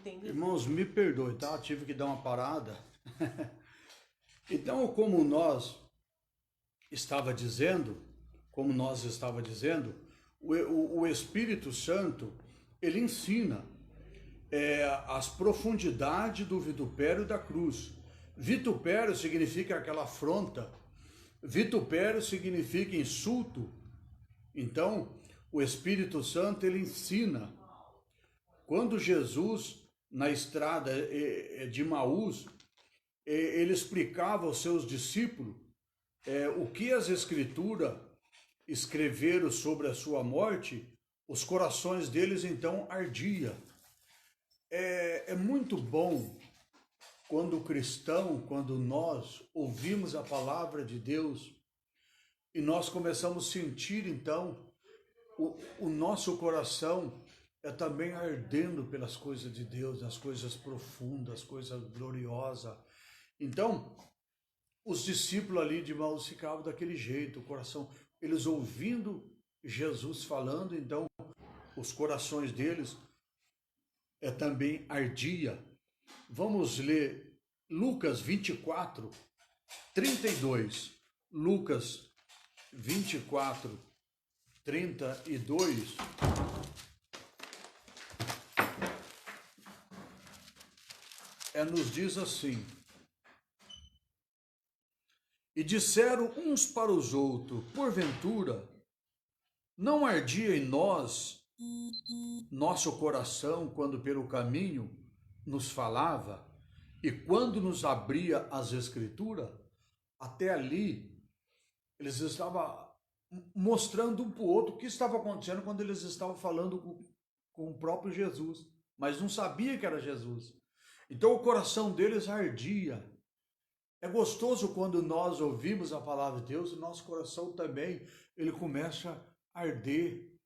entendi.
Irmãos, me perdoe, tá? Tive que dar uma parada. Então, como nós estava dizendo, o Espírito Santo, ele ensina as profundidades do vitupério da cruz. Vitupério significa aquela afronta. Vitupério significa insulto. Então, o Espírito Santo, ele ensina. Quando Jesus, na estrada de Maús, ele explicava aos seus discípulos o que as Escrituras escreveram sobre a sua morte, os corações deles então ardiam. É muito bom quando nós ouvimos a palavra de Deus e nós começamos a sentir então o nosso coração também ardendo pelas coisas de Deus, as coisas profundas, as coisas gloriosas. Então, os discípulos ali de Maús ficavam daquele jeito, o coração, eles ouvindo Jesus falando, então os corações deles também ardia. Vamos ler Lucas 24, 32. Lucas 24, 32. Nos diz assim: e disseram uns para os outros, porventura, não ardia em nós nosso coração quando pelo caminho nos falava e quando nos abria as Escrituras? Até ali, eles estavam mostrando um para o outro o que estava acontecendo quando eles estavam falando com o próprio Jesus, mas não sabia que era Jesus. Então o coração deles ardia. É gostoso quando nós ouvimos a palavra de Deus, o nosso coração também, ele começa a arder.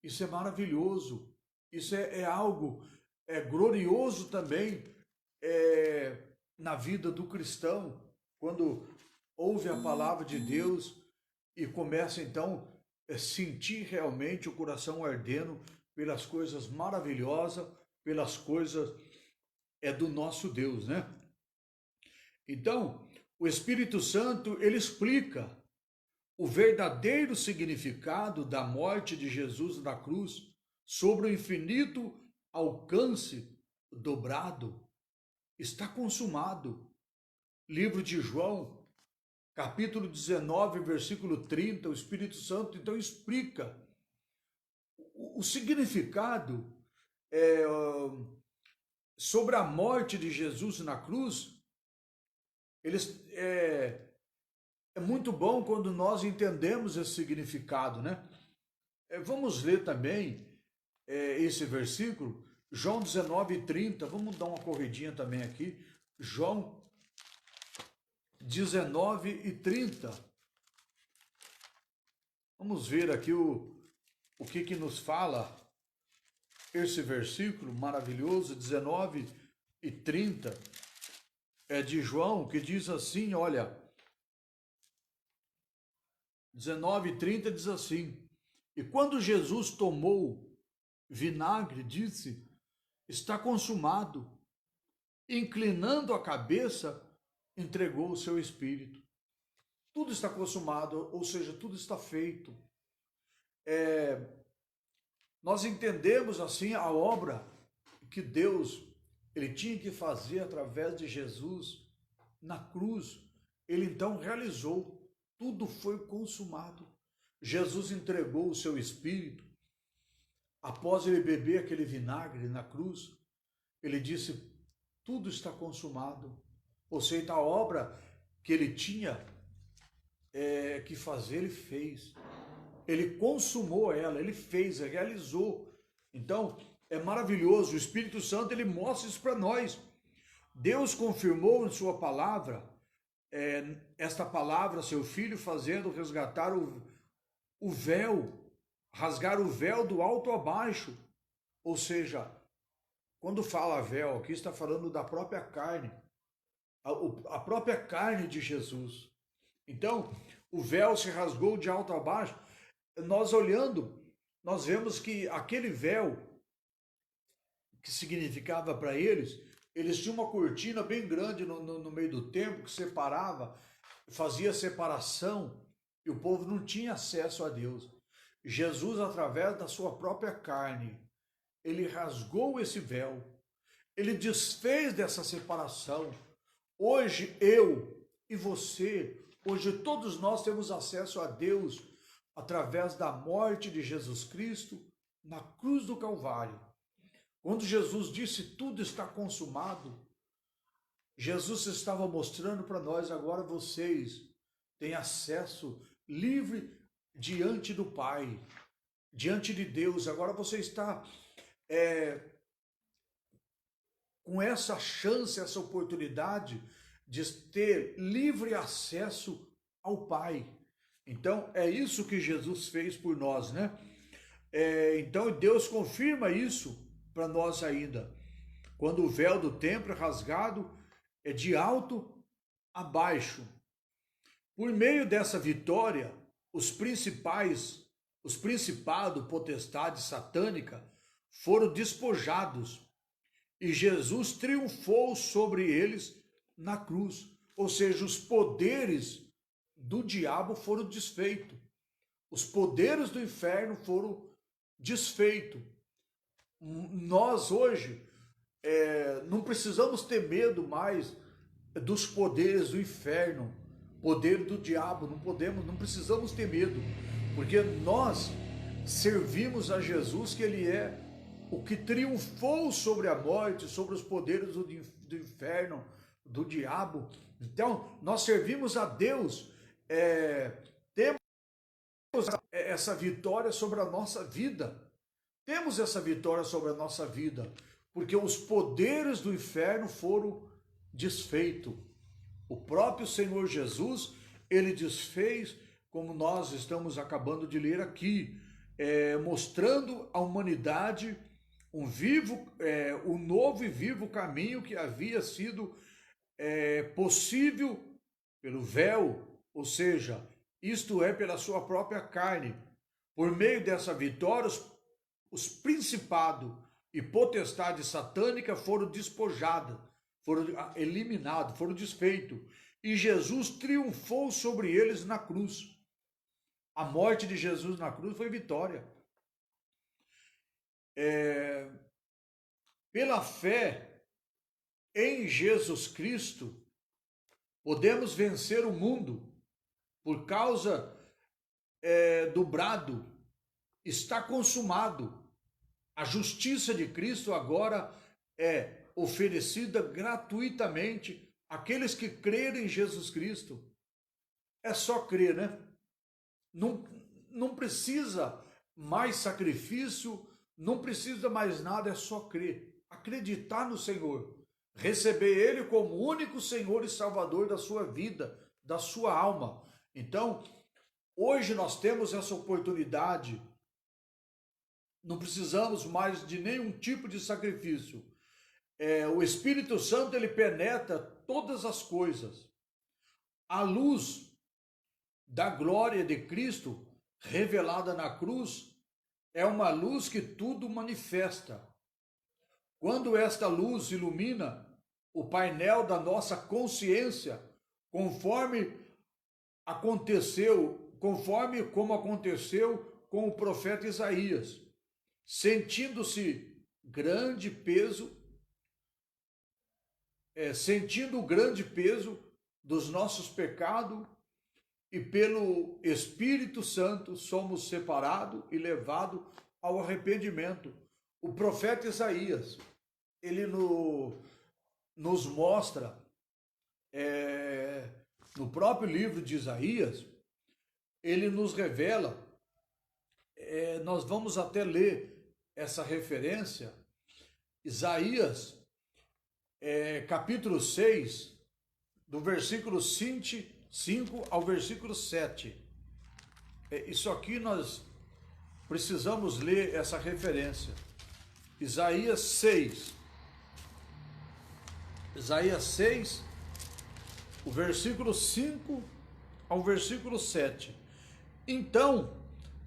Isso é maravilhoso. Isso é algo glorioso também na vida do cristão, quando ouve a palavra de Deus e começa então a sentir realmente o coração ardendo pelas coisas maravilhosas, pelas coisas do nosso Deus, né? Então, o Espírito Santo, ele explica o verdadeiro significado da morte de Jesus na cruz sobre o infinito alcance dobrado. Está consumado. Livro de João, capítulo 19, versículo 30, o Espírito Santo então explica o significado sobre a morte de Jesus na cruz. É muito bom quando nós entendemos esse significado, né? Vamos ler também esse versículo, João 19, 30. Vamos dar uma corridinha também aqui. João 19 e 30. Vamos ver aqui o que nos fala esse versículo maravilhoso, 19 e 30. É de João, que diz assim, olha, 19 e 30 diz assim: e quando Jesus tomou vinagre, disse, está consumado. Inclinando a cabeça, entregou o seu espírito. Tudo está consumado, ou seja, tudo está feito. Nós entendemos assim a obra que Deus ele tinha que fazer através de Jesus na cruz. Ele então realizou, tudo foi consumado. Jesus entregou o seu espírito. Após ele beber aquele vinagre na cruz, ele disse, tudo está consumado. Ou seja, a obra que ele tinha que fazer, ele fez. Ele consumou ela, ele fez, ele realizou. Então, é maravilhoso. O Espírito Santo, ele mostra isso para nós. Deus confirmou em sua palavra, esta palavra, seu Filho, fazendo resgatar o véu, rasgar o véu do alto a baixo. Ou seja, quando fala véu, aqui está falando da própria carne, a própria carne de Jesus. Então, o véu se rasgou de alto a baixo. Nós olhando, nós vemos que aquele véu que significava para eles, eles tinham uma cortina bem grande no meio do templo que separava, fazia separação, e o povo não tinha acesso a Deus. Jesus, através da sua própria carne, ele rasgou esse véu, ele desfez dessa separação. Hoje eu e você, hoje todos nós temos acesso a Deus através da morte de Jesus Cristo na cruz do Calvário. Quando Jesus disse tudo está consumado, Jesus estava mostrando para nós: agora vocês têm acesso livre diante do Pai, diante de Deus. Agora você está com essa chance, essa oportunidade de ter livre acesso ao Pai. Então é isso que Jesus fez por nós, né? Então Deus confirma isso para nós ainda. Quando o véu do templo é rasgado, é de alto a baixo. Por meio dessa vitória, os principados, potestade satânica, foram despojados e Jesus triunfou sobre eles na cruz. Ou seja, os poderes do diabo foram desfeitos. Os poderes do inferno foram desfeitos. Nós hoje não precisamos ter medo mais dos poderes do inferno, poder do diabo. Não precisamos ter medo, porque nós servimos a Jesus, que ele é o que triunfou sobre a morte, sobre os poderes do inferno, do diabo. Então nós servimos a Deus, temos essa vitória sobre a nossa vida. Temos essa vitória sobre a nossa vida, porque os poderes do inferno foram desfeitos. O próprio Senhor Jesus, ele desfez, como nós estamos acabando de ler aqui, mostrando à humanidade um novo e vivo caminho que havia sido possível pelo véu, ou seja, isto é, pela sua própria carne. Por meio dessa vitória, os principados e potestades satânicas foram despojadas, foram eliminados, foram desfeitos. E Jesus triunfou sobre eles na cruz. A morte de Jesus na cruz foi vitória. Pela fé em Jesus Cristo, podemos vencer o mundo por causa do brado: está consumado. A justiça de Cristo agora é oferecida gratuitamente àqueles que crerem em Jesus Cristo. É só crer, né? Não precisa mais sacrifício, não precisa mais nada, é só crer. Acreditar no Senhor, receber Ele como único Senhor e Salvador da sua vida, da sua alma. Então, hoje nós temos essa oportunidade. Não precisamos mais de nenhum tipo de sacrifício. O Espírito Santo, ele penetra todas as coisas. A luz da glória de Cristo revelada na cruz é uma luz que tudo manifesta. Quando esta luz ilumina o painel da nossa consciência, conforme como aconteceu com o profeta Isaías, sentindo-se grande peso, sentindo o grande peso dos nossos pecados, e pelo Espírito Santo somos separados e levados ao arrependimento. O profeta Isaías, ele nos mostra, no próprio livro de Isaías, ele nos revela, nós vamos até ler essa referência, Isaías, capítulo 6, do versículo 5 ao versículo 7. Isso aqui nós precisamos ler essa referência. Isaías 6, o versículo 5 ao versículo 7. Então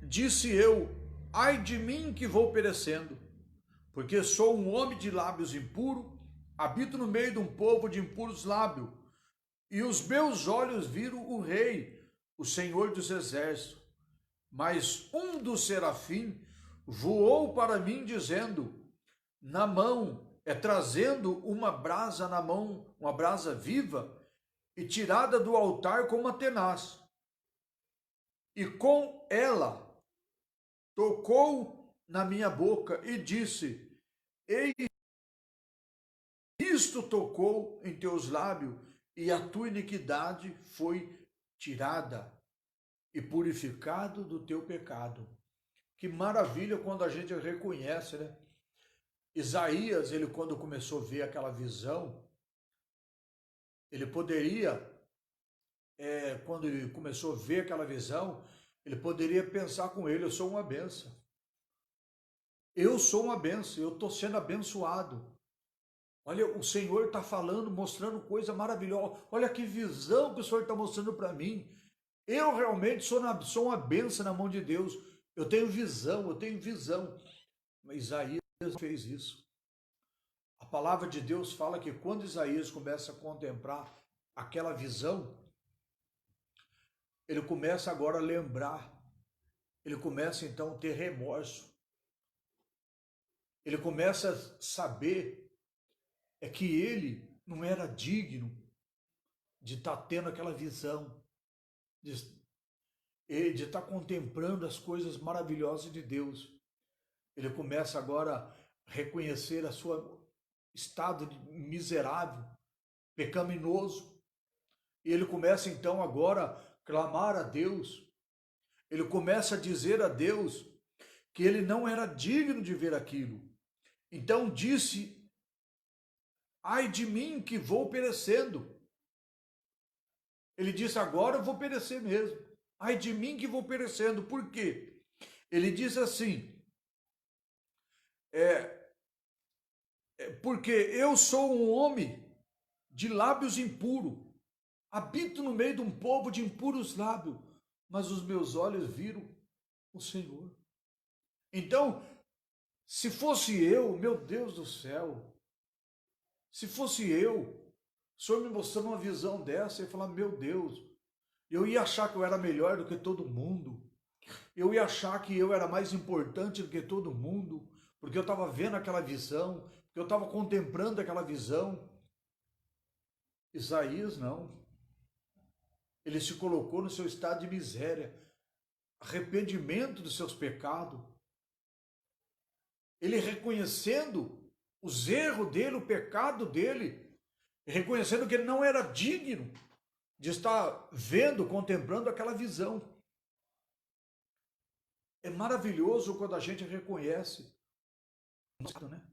disse eu: ai de mim que vou perecendo, porque sou um homem de lábios impuros, habito no meio de um povo de impuros lábios, e os meus olhos viram o Rei, o Senhor dos Exércitos. Mas um dos serafim voou para mim, dizendo, na mão, trazendo uma brasa na mão, uma brasa viva, e tirada do altar com uma tenaz. E com ela tocou na minha boca e disse, eis, isto tocou em teus lábios, e a tua iniquidade foi tirada e purificado do teu pecado. Que maravilha quando a gente reconhece, né? Isaías, ele quando começou a ver aquela visão, ele poderia, quando ele começou a ver aquela visão, ele poderia pensar com ele, eu sou uma bênção. Eu sou uma bênção, eu estou sendo abençoado. Olha, o Senhor está falando, mostrando coisa maravilhosa. Olha que visão que o Senhor está mostrando para mim. Eu realmente sou uma bênção na mão de Deus. Eu tenho visão, eu tenho visão. Mas Isaías não fez isso. A palavra de Deus fala que quando Isaías começa a contemplar aquela visão, ele começa agora a lembrar. Ele começa então a ter remorso. Ele começa a saber que ele não era digno de estar tendo aquela visão, de estar contemplando as coisas maravilhosas de Deus. Ele começa agora a reconhecer a sua estado miserável, pecaminoso, e ele começa então agora a clamar a Deus. Ele começa a dizer a Deus que ele não era digno de ver aquilo. Então disse, ai de mim que vou perecendo. Ele disse, agora eu vou perecer mesmo. Ai de mim que vou perecendo. Por quê? Ele diz assim, porque eu sou um homem de lábios impuros, habito no meio de um povo de impuros lábios, mas os meus olhos viram o Senhor. Então, se fosse eu, meu Deus do céu, se fosse eu, o Senhor me mostrando uma visão dessa, eu ia falar, meu Deus, eu ia achar que eu era melhor do que todo mundo, eu ia achar que eu era mais importante do que todo mundo, porque eu estava vendo aquela visão, porque eu estava contemplando aquela visão. Isaías não. Ele se colocou no seu estado de miséria, arrependimento dos seus pecados. Ele reconhecendo os erros dele, o pecado dele, reconhecendo que ele não era digno de estar vendo, contemplando aquela visão. É maravilhoso quando a gente reconhece, né?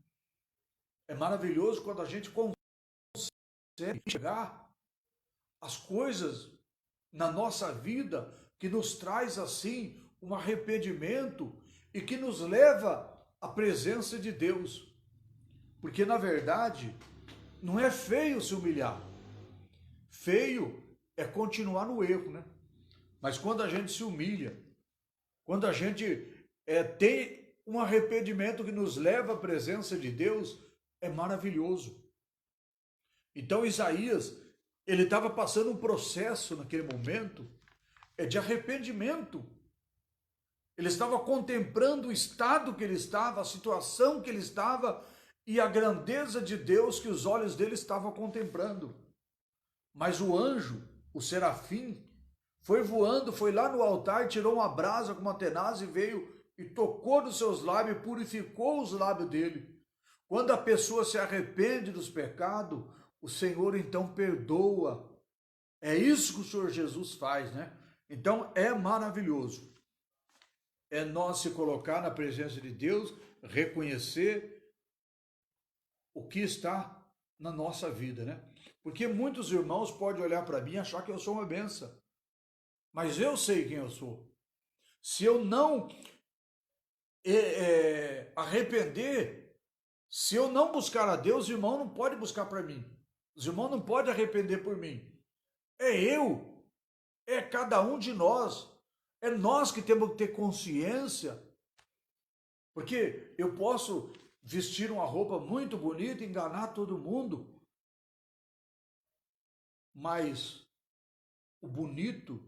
É maravilhoso quando a gente consegue enxergar as coisas na nossa vida que nos traz assim um arrependimento e que nos leva à presença de Deus. Porque na verdade não é feio se humilhar. Feio é continuar no erro, né? Mas quando a gente se humilha, quando a gente tem um arrependimento que nos leva à presença de Deus, é maravilhoso. Então Isaías, ele estava passando um processo naquele momento de arrependimento. Ele estava contemplando o estado que ele estava, a situação que ele estava e a grandeza de Deus que os olhos dele estavam contemplando. Mas o anjo, o serafim, foi voando, foi lá no altar, tirou uma brasa com uma tenaz e veio e tocou nos seus lábios e purificou os lábios dele. Quando a pessoa se arrepende dos pecados, o Senhor então perdoa. É isso que o Senhor Jesus faz, né? Então é maravilhoso. É nós se colocar na presença de Deus, reconhecer o que está na nossa vida, né? Porque muitos irmãos podem olhar para mim e achar que eu sou uma benção. Mas eu sei quem eu sou. Se eu não arrepender, se eu não buscar a Deus, o irmão não pode buscar para mim. Os irmãos não podem arrepender por mim. É eu, é cada um de nós. É nós que temos que ter consciência. Porque eu posso vestir uma roupa muito bonita, enganar todo mundo. Mas o bonito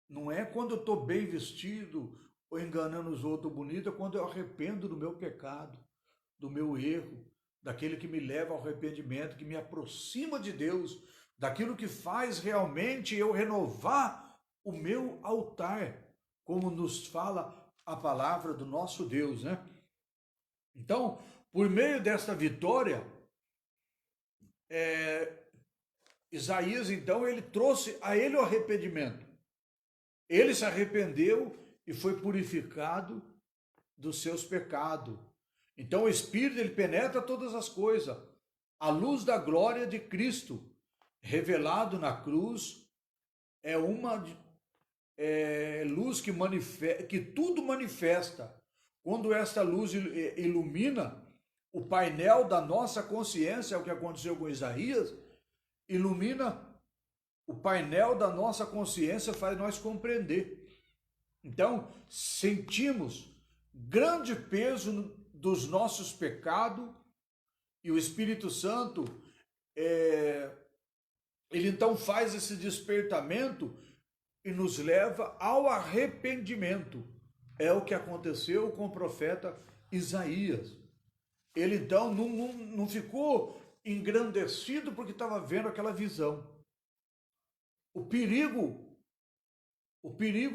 não é quando eu estou bem vestido ou enganando os outros. O bonito é quando eu arrependo do meu pecado, do meu erro, daquele que me leva ao arrependimento, que me aproxima de Deus, daquilo que faz realmente eu renovar o meu altar, como nos fala a palavra do nosso Deus, né? Então, por meio desta vitória, Isaías, então, ele trouxe a ele o arrependimento. Ele se arrependeu e foi purificado dos seus pecados. Então, o Espírito, ele penetra todas as coisas. A luz da glória de Cristo, revelado na cruz, é uma luz que tudo manifesta. Quando esta luz ilumina o painel da nossa consciência, é o que aconteceu com Isaías, ilumina o painel da nossa consciência, faz nós compreender. Então, sentimos grande peso dos nossos pecados e o Espírito Santo, ele então faz esse despertamento e nos leva ao arrependimento. É o que aconteceu com o profeta Isaías. Ele então não ficou engrandecido porque estava vendo aquela visão. O perigo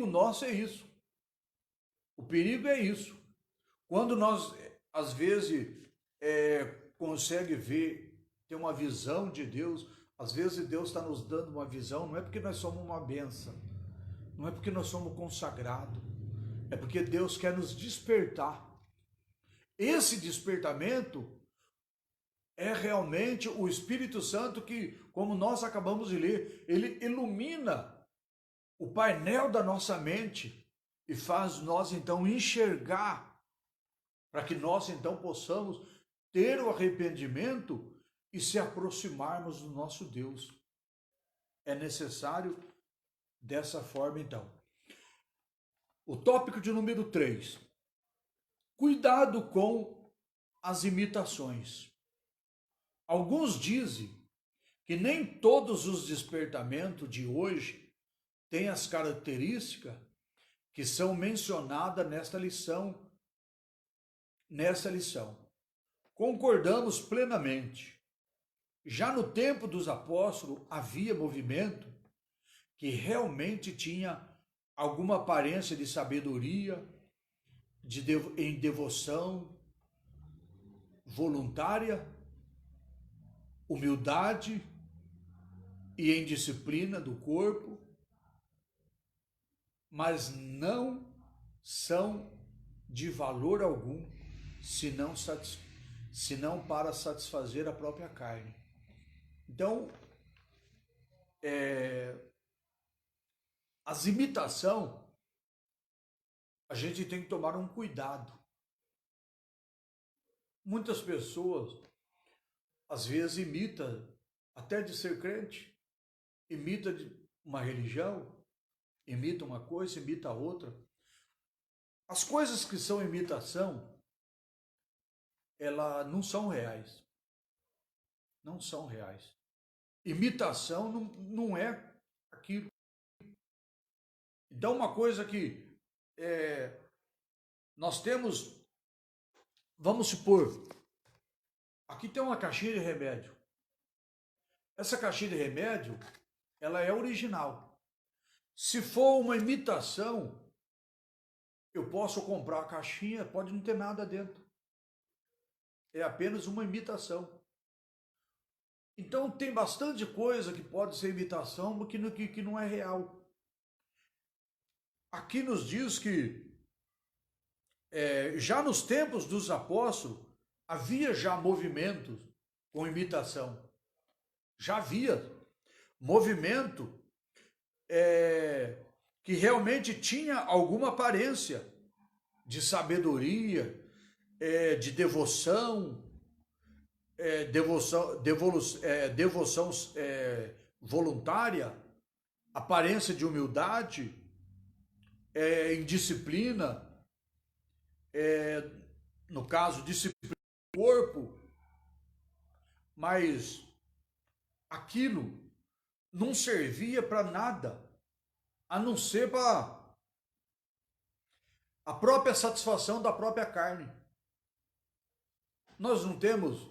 nosso é isso. O perigo é isso. Quando nós, às vezes, consegue ver, ter uma visão de Deus, às vezes Deus está nos dando uma visão, não é porque nós somos uma bênção, não é porque nós somos consagrados, é porque Deus quer nos despertar. Esse despertamento é realmente o Espírito Santo que, como nós acabamos de ler, ele ilumina o painel da nossa mente e faz nós então enxergar, para que nós então possamos ter o arrependimento e se aproximarmos do nosso Deus. É necessário dessa forma então. O tópico de número 3. Cuidado com as imitações. Alguns dizem que nem todos os despertamentos de hoje têm as características que são mencionadas nesta lição. Concordamos plenamente. Já no tempo dos apóstolos havia movimento que realmente tinha alguma aparência de sabedoria, em devoção voluntária, humildade e em disciplina do corpo, mas não são de valor algum, senão para satisfazer a própria carne. Então, as imitações, a gente tem que tomar um cuidado. Muitas pessoas, às vezes, imitam, até de ser crente, imita de uma religião, imita uma coisa, imita outra. As coisas que são imitação, elas não são reais. Não são reais. Imitação não é aquilo. Então, uma coisa que nós temos, vamos supor, aqui tem uma caixinha de remédio. Essa caixinha de remédio, ela é original. Se for uma imitação, eu posso comprar a caixinha, pode não ter nada dentro. É apenas uma imitação. Então tem bastante coisa que pode ser imitação, mas que não é real. Aqui nos diz que já nos tempos dos apóstolos, havia já movimentos com imitação. Já havia movimento que realmente tinha alguma aparência de sabedoria, de devoção, devoção voluntária, aparência de humildade, indisciplina, no caso, disciplina corpo, mas aquilo não servia para nada, a não ser para a própria satisfação da própria carne. Nós não temos,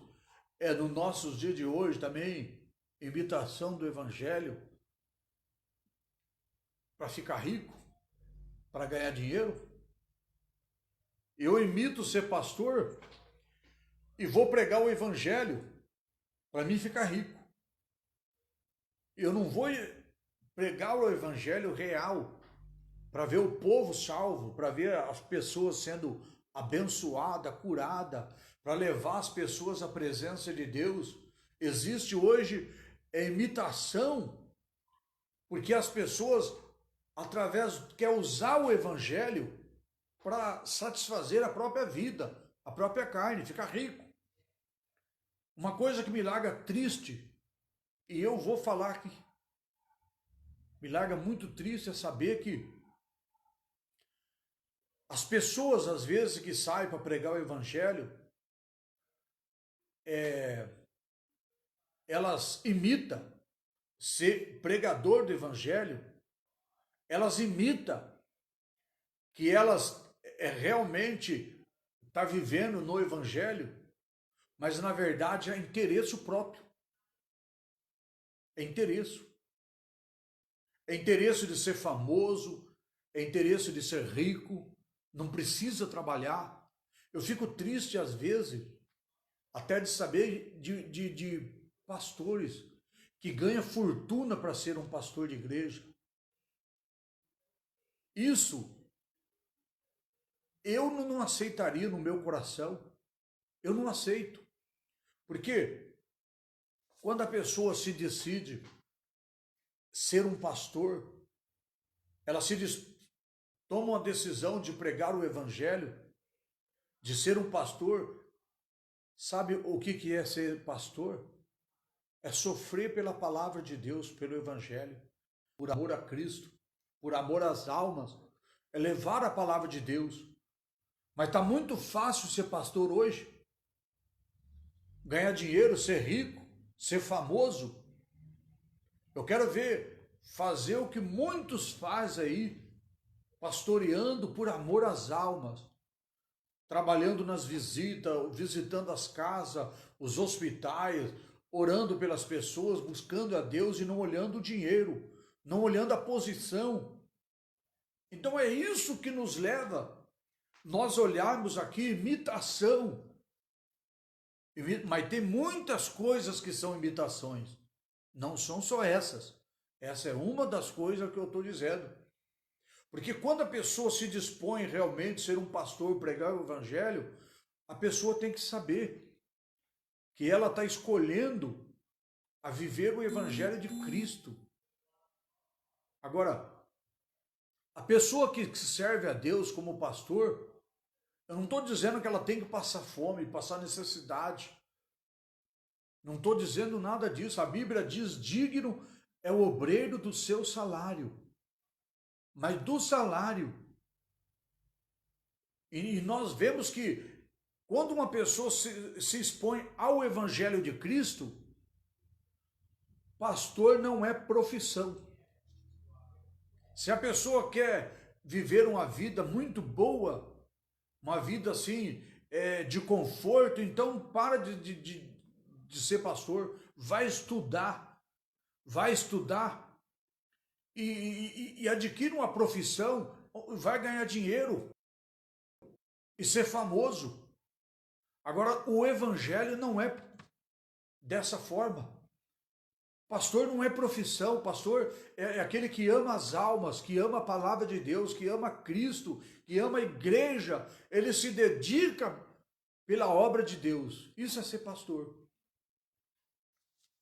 nos nossos dias de hoje também, imitação do evangelho para ficar rico, para ganhar dinheiro? Eu imito ser pastor e vou pregar o evangelho para mim ficar rico. Eu não vou pregar o evangelho real para ver o povo salvo, para ver as pessoas sendo abençoadas, curadas, para levar as pessoas à presença de Deus. Existe hoje imitação, porque as pessoas, quer usar o evangelho para satisfazer a própria vida, a própria carne, ficar rico. Uma coisa que me larga triste, e eu vou falar aqui, me larga muito triste é saber que as pessoas, às vezes, que saem para pregar o evangelho, elas imitam ser pregador do evangelho, elas imitam que elas realmente tá vivendo no evangelho, mas na verdade é interesse próprio. É interesse. É interesse de ser famoso, é interesse de ser rico, não precisa trabalhar. Eu fico triste às vezes, até de saber de pastores que ganham fortuna para ser um pastor de igreja. Isso eu não aceitaria no meu coração. Eu não aceito. Porque quando a pessoa se decide ser um pastor, ela toma uma decisão de pregar o evangelho, de ser um pastor. Sabe o que é ser pastor? É sofrer pela palavra de Deus, pelo evangelho, por amor a Cristo, por amor às almas, é levar a palavra de Deus. Mas está muito fácil ser pastor hoje, ganhar dinheiro, ser rico, ser famoso. Eu quero ver fazer o que muitos fazem aí, pastoreando por amor às almas, trabalhando nas visitas, visitando as casas, os hospitais, orando pelas pessoas, buscando a Deus e não olhando o dinheiro, não olhando a posição. Então é isso que nos leva nós olharmos aqui imitação. Mas tem muitas coisas que são imitações. Não são só essas. Essa é uma das coisas que eu estou dizendo. Porque quando a pessoa se dispõe realmente a ser um pastor, pregar o evangelho, a pessoa tem que saber que ela está escolhendo a viver o evangelho de Cristo. Agora, a pessoa que serve a Deus como pastor, eu não estou dizendo que ela tem que passar fome, passar necessidade. Não estou dizendo nada disso. A Bíblia diz: digno é o obreiro do seu salário. Mas do salário. E nós vemos que quando uma pessoa se expõe ao Evangelho de Cristo, pastor não é profissão. Se a pessoa quer viver uma vida muito boa, uma vida assim, de conforto, então para de ser pastor, vai estudar e adquire uma profissão, vai ganhar dinheiro e ser famoso. Agora, o evangelho não é dessa forma. Pastor não é profissão, pastor é aquele que ama as almas, que ama a palavra de Deus, que ama Cristo, que ama a igreja, ele se dedica pela obra de Deus. Isso é ser pastor.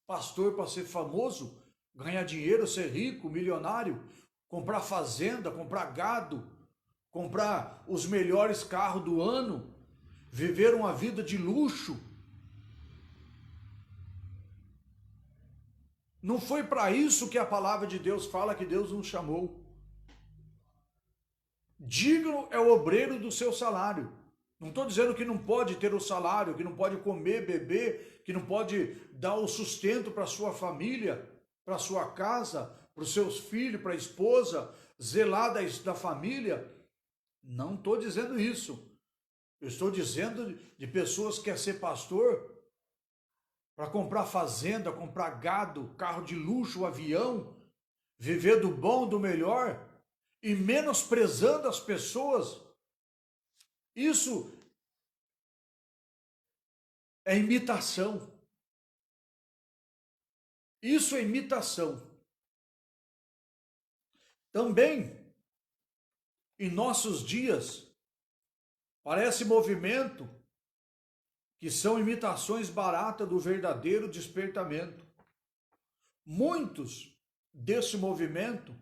Pastor para ser famoso, ganhar dinheiro, ser rico, milionário, comprar fazenda, comprar gado, comprar os melhores carros do ano, viver uma vida de luxo. Não foi para isso que a palavra de Deus fala que Deus nos chamou. Digno é o obreiro do seu salário. Não estou dizendo que não pode ter o salário, que não pode comer, beber, que não pode dar o sustento para sua família, para sua casa, para os seus filhos, para a esposa, zelar da família. Não estou dizendo isso. Eu estou dizendo de pessoas que querem ser pastor para comprar fazenda, comprar gado, carro de luxo, avião, viver do bom, do melhor e menosprezando as pessoas. Isso é imitação. Isso é imitação. Também, em nossos dias, parece movimento que são imitações baratas do verdadeiro despertamento. Muitos desse movimento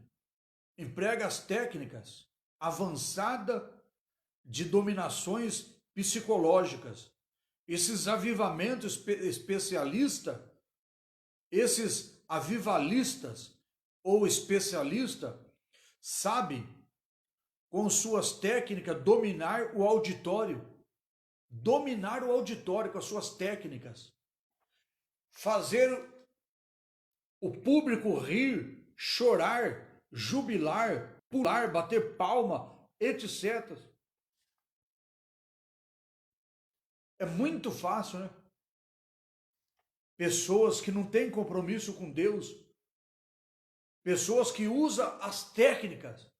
empregam as técnicas avançadas de dominações psicológicas. Esses avivamentos especialistas, esses avivalistas ou especialistas, sabem, com suas técnicas, dominar o auditório. Dominar o auditório com as suas técnicas. Fazer o público rir, chorar, jubilar, pular, bater palma, etc. É muito fácil, né? Pessoas que não têm compromisso com Deus, pessoas que usam as técnicas,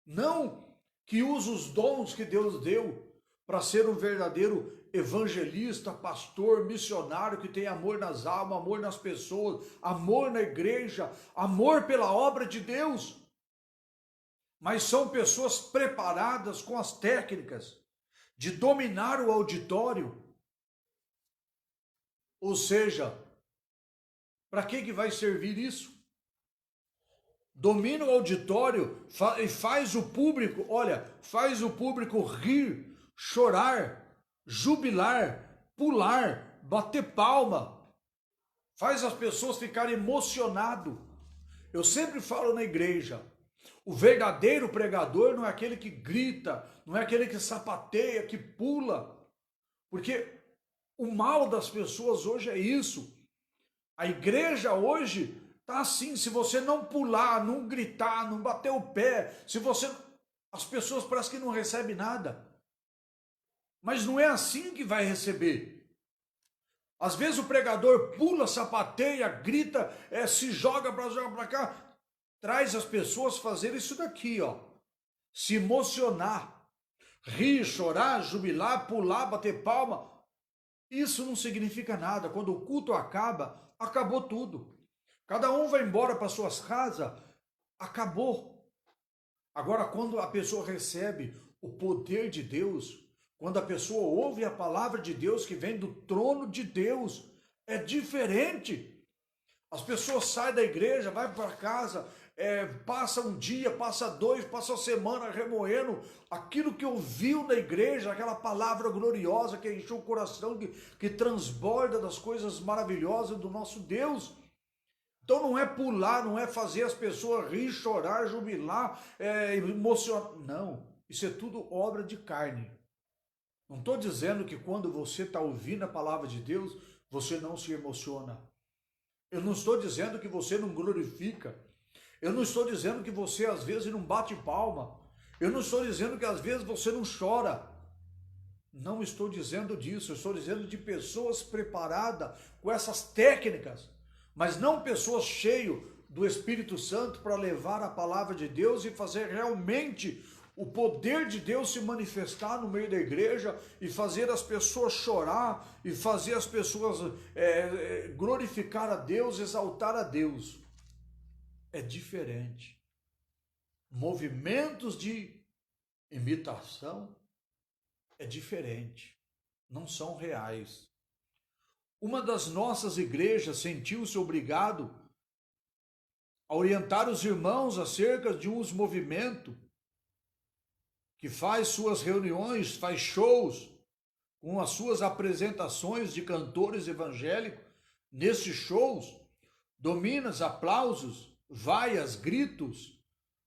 não que usam os dons que Deus deu para ser um verdadeiro evangelista, pastor, missionário que tem amor nas almas, amor nas pessoas, amor na igreja, amor pela obra de Deus. Mas são pessoas preparadas com as técnicas de dominar o auditório. Ou seja, para que vai servir isso? Domina o auditório e faz o público, faz o público rir, chorar, jubilar, pular, bater palma. Faz as pessoas ficarem emocionadas. Eu sempre falo na igreja, o verdadeiro pregador não é aquele que grita, não é aquele que sapateia, que pula. Porque o mal das pessoas hoje é isso. A igreja hoje tá assim, se você não pular, não gritar, não bater o pé, as pessoas parecem que não recebem nada. Mas não é assim que vai receber. Às vezes o pregador pula, sapateia, grita, se joga para cá, traz as pessoas fazer isso daqui, se emocionar, rir, chorar, jubilar, pular, bater palma. Isso não significa nada. Quando o culto acaba, acabou tudo. Cada um vai embora para suas casas, acabou. Agora, quando a pessoa recebe o poder de Deus, quando a pessoa ouve a palavra de Deus que vem do trono de Deus, é diferente. As pessoas saem da igreja, vai para casa, passa um dia, passa dois, passa a semana remoendo aquilo que ouviu na igreja, aquela palavra gloriosa que encheu o coração, que transborda das coisas maravilhosas do nosso Deus. Então não é pular, não é fazer as pessoas rir, chorar, jubilar, emocionar. Não, isso é tudo obra de carne. Não estou dizendo que quando você está ouvindo a palavra de Deus, você não se emociona. Eu não estou dizendo que você não glorifica. Eu não estou dizendo que você às vezes não bate palma. Eu não estou dizendo que às vezes você não chora. Não estou dizendo disso. Eu estou dizendo de pessoas preparadas com essas técnicas, mas não pessoas cheias do Espírito Santo para levar a palavra de Deus e fazer realmente o poder de Deus se manifestar no meio da igreja e fazer as pessoas chorar e fazer as pessoas glorificar a Deus, exaltar a Deus. É diferente. Movimentos de imitação é diferente, não são reais. Uma das nossas igrejas sentiu-se obrigado a orientar os irmãos acerca de uns movimentos que faz suas reuniões, faz shows com as suas apresentações de cantores evangélicos. Nesses shows, dominas, aplausos, vaias, gritos,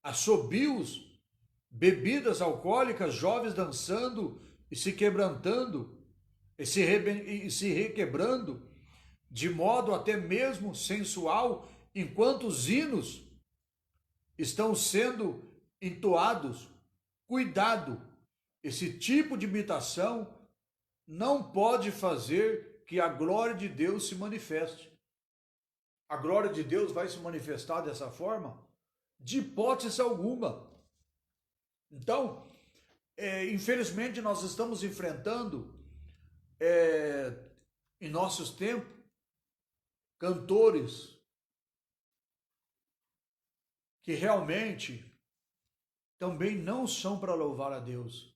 assobios, bebidas alcoólicas, jovens dançando e se quebrantando, e se requebrando, de modo até mesmo sensual, enquanto os hinos estão sendo entoados. Cuidado, esse tipo de imitação não pode fazer que a glória de Deus se manifeste. A glória de Deus vai se manifestar dessa forma? De hipótese alguma. Então, infelizmente, nós estamos enfrentando, em nossos tempos, cantores que realmente também não são para louvar a Deus.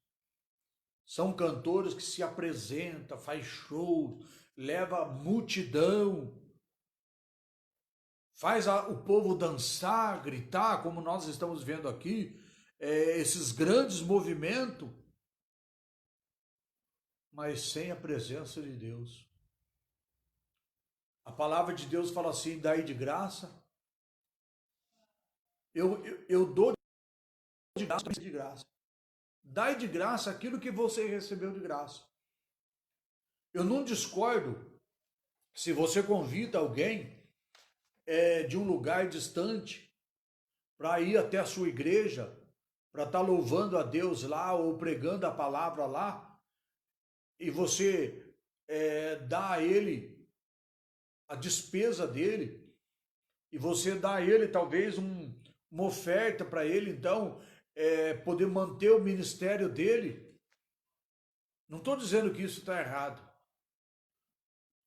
São cantores que se apresentam, faz shows, leva multidão, faz o povo dançar, gritar, como nós estamos vendo aqui, esses grandes movimentos, mas sem a presença de Deus. A palavra de Deus fala assim: dai de graça. Eu dou de graça. Dai de graça aquilo que você recebeu de graça. Eu não discordo se você convida alguém de um lugar distante para ir até a sua igreja, para estar louvando a Deus lá ou pregando a palavra lá, e você dá a ele a despesa dele, e você dá a ele talvez uma oferta para ele, então, poder manter o ministério dele. Não estou dizendo que isso está errado,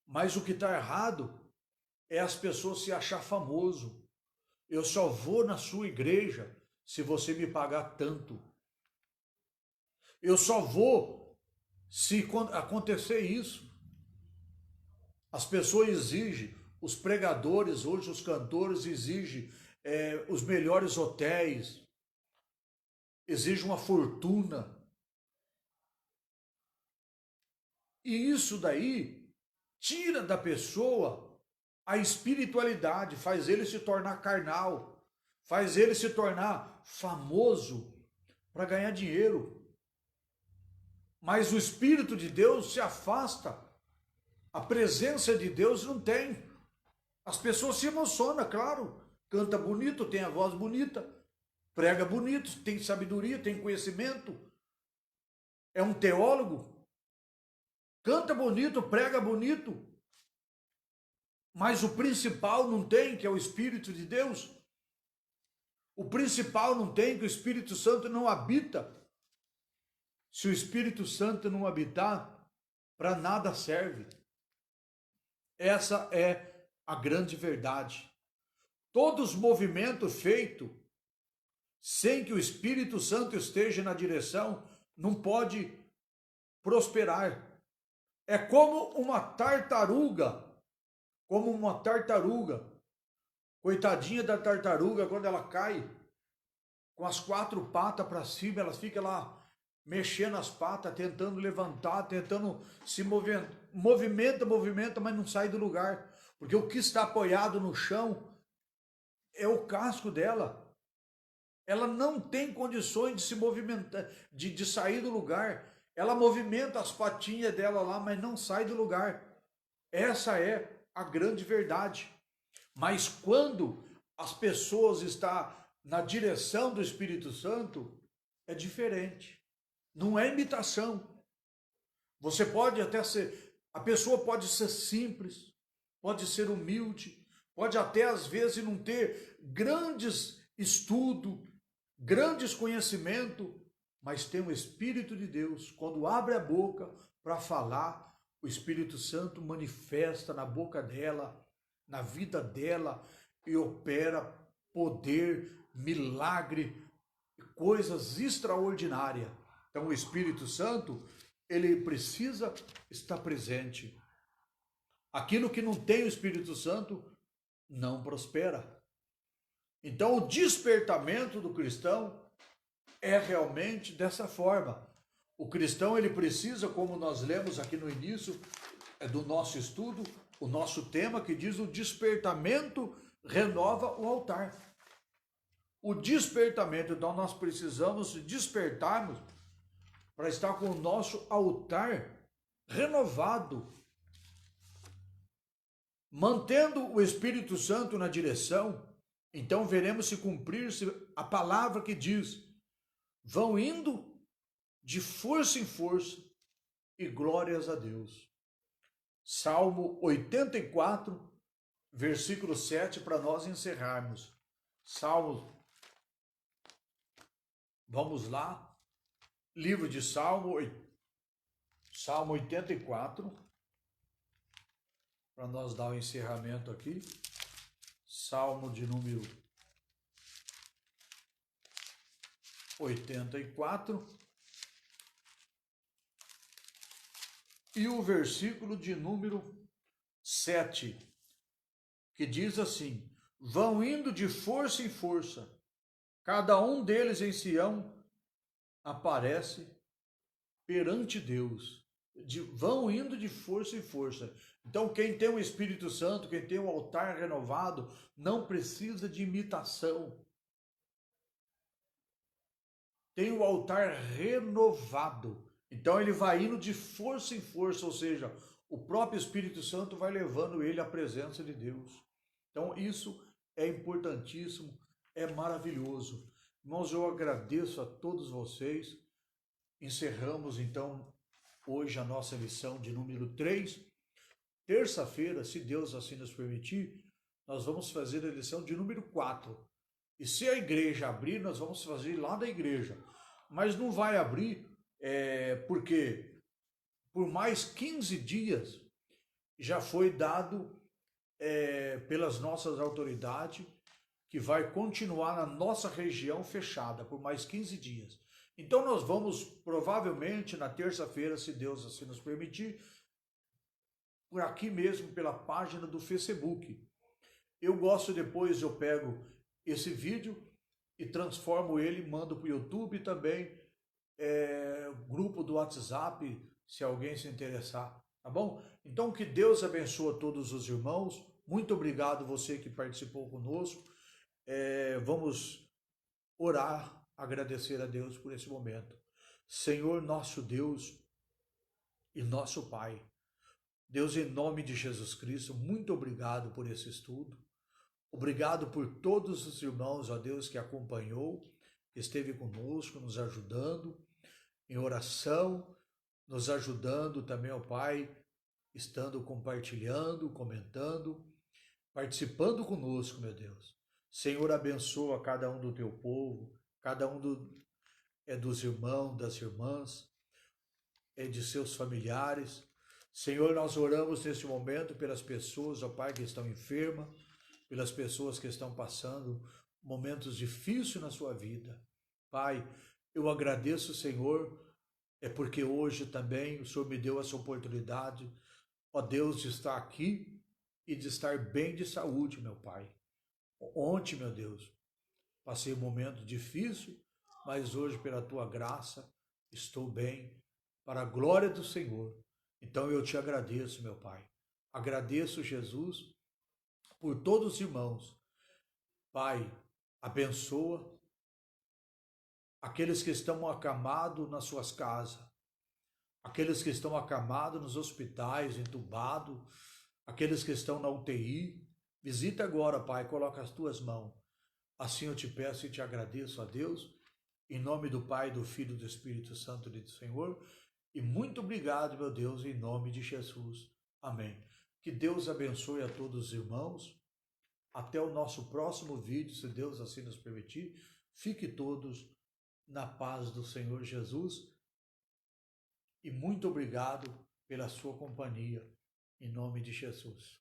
mas o que está errado é as pessoas se achar famoso. Eu só vou na sua igreja se você me pagar tanto. Eu só vou se acontecer isso. As pessoas exigem, os pregadores, hoje os cantores exigem os melhores hotéis, exigem uma fortuna. E isso daí tira da pessoa a espiritualidade, faz ele se tornar carnal, faz ele se tornar famoso para ganhar dinheiro. Mas o Espírito de Deus se afasta, a presença de Deus não tem. As pessoas se emocionam, claro, canta bonito, tem a voz bonita, prega bonito, tem sabedoria, tem conhecimento, é um teólogo, canta bonito, prega bonito, mas o principal não tem, que é o Espírito de Deus. O principal não tem, que o Espírito Santo não habita. Se o Espírito Santo não habitar, para nada serve. Essa é a grande verdade. Todos os movimentos feitos sem que o Espírito Santo esteja na direção não pode prosperar. É como uma tartaruga, coitadinha da tartaruga, quando ela cai com as 4 patas para cima, ela fica lá mexendo as patas, tentando levantar, tentando se mover, movimenta, mas não sai do lugar, porque o que está apoiado no chão é o casco dela. Ela não tem condições de se movimentar, de sair do lugar. Ela movimenta as patinhas dela lá, mas não sai do lugar. Essa é a grande verdade. Mas quando as pessoas estão na direção do Espírito Santo, é diferente. Não é imitação. Você pode até ser, a pessoa pode ser simples, pode ser humilde, pode até às vezes não ter grandes estudos, grandes conhecimentos, mas tem o Espírito de Deus. Quando abre a boca para falar, o Espírito Santo manifesta na boca dela, na vida dela, e opera poder, milagre, coisas extraordinárias. Então o Espírito Santo, ele precisa estar presente. Aquilo que não tem o Espírito Santo não prospera. Então o despertamento do cristão é realmente dessa forma. O cristão, ele precisa, como nós lemos aqui no início do nosso estudo, o nosso tema que diz: o despertamento renova o altar. O despertamento, então nós precisamos despertarmos para estar com o nosso altar renovado, mantendo o Espírito Santo na direção. Então veremos se cumprir-se a palavra que diz: vão indo de força em força e glórias a Deus. Salmo 84, versículo 7, para nós encerrarmos. Vamos lá. Livro de Salmo 84, para nós dar o encerramento aqui. Salmo de número 84. E o versículo de número 7, que diz assim: vão indo de força em força, cada um deles em Sião aparece perante Deus. Vão indo de força em força. Então, quem tem o Espírito Santo, quem tem o altar renovado, não precisa de imitação. Tem o altar renovado. Então, ele vai indo de força em força, ou seja, o próprio Espírito Santo vai levando ele à presença de Deus. Então, isso é importantíssimo, é maravilhoso. Irmãos, eu agradeço a todos vocês. Encerramos, então, hoje a nossa lição de número 3. Terça-feira, se Deus assim nos permitir, nós vamos fazer a lição de número 4. E se a igreja abrir, nós vamos fazer lá da igreja. Mas não vai abrir, porque por mais 15 dias já foi dado pelas nossas autoridades que vai continuar na nossa região fechada por mais 15 dias. Então nós vamos, provavelmente, na terça-feira, se Deus assim nos permitir, por aqui mesmo, pela página do Facebook. Eu pego esse vídeo e transformo ele, mando para o YouTube também, grupo do WhatsApp, se alguém se interessar, tá bom? Então que Deus abençoe todos os irmãos. Muito obrigado você que participou conosco. Vamos orar, agradecer a Deus por esse momento. Senhor nosso Deus e nosso Pai, Deus, em nome de Jesus Cristo, muito obrigado por esse estudo. Obrigado por todos os irmãos, ó Deus, que acompanhou, que esteve conosco, nos ajudando em oração, nos ajudando também, ó Pai, estando compartilhando, comentando, participando conosco, meu Deus. Senhor, abençoa cada um do teu povo, cada um dos irmãos, das irmãs, de seus familiares. Senhor, nós oramos neste momento pelas pessoas, ó Pai, que estão enfermas, pelas pessoas que estão passando momentos difíceis na sua vida. Pai, eu agradeço, Senhor, porque hoje também o Senhor me deu essa oportunidade, ó Deus, de estar aqui e de estar bem de saúde, meu Pai. Ontem, meu Deus, passei um momento difícil, mas hoje, pela Tua graça, estou bem, para a glória do Senhor. Então eu te agradeço, meu Pai. Agradeço, Jesus, por todos os irmãos. Pai, abençoa aqueles que estão acamados nas suas casas, aqueles que estão acamados nos hospitais, entubados, aqueles que estão na UTI. Visita agora, Pai, coloca as tuas mãos. Assim eu te peço e te agradeço, a Deus, em nome do Pai, do Filho e do Espírito Santo do Senhor. E muito obrigado, meu Deus, em nome de Jesus. Amém. Que Deus abençoe a todos os irmãos. Até o nosso próximo vídeo, se Deus assim nos permitir. Fique todos na paz do Senhor Jesus. E muito obrigado pela sua companhia, em nome de Jesus.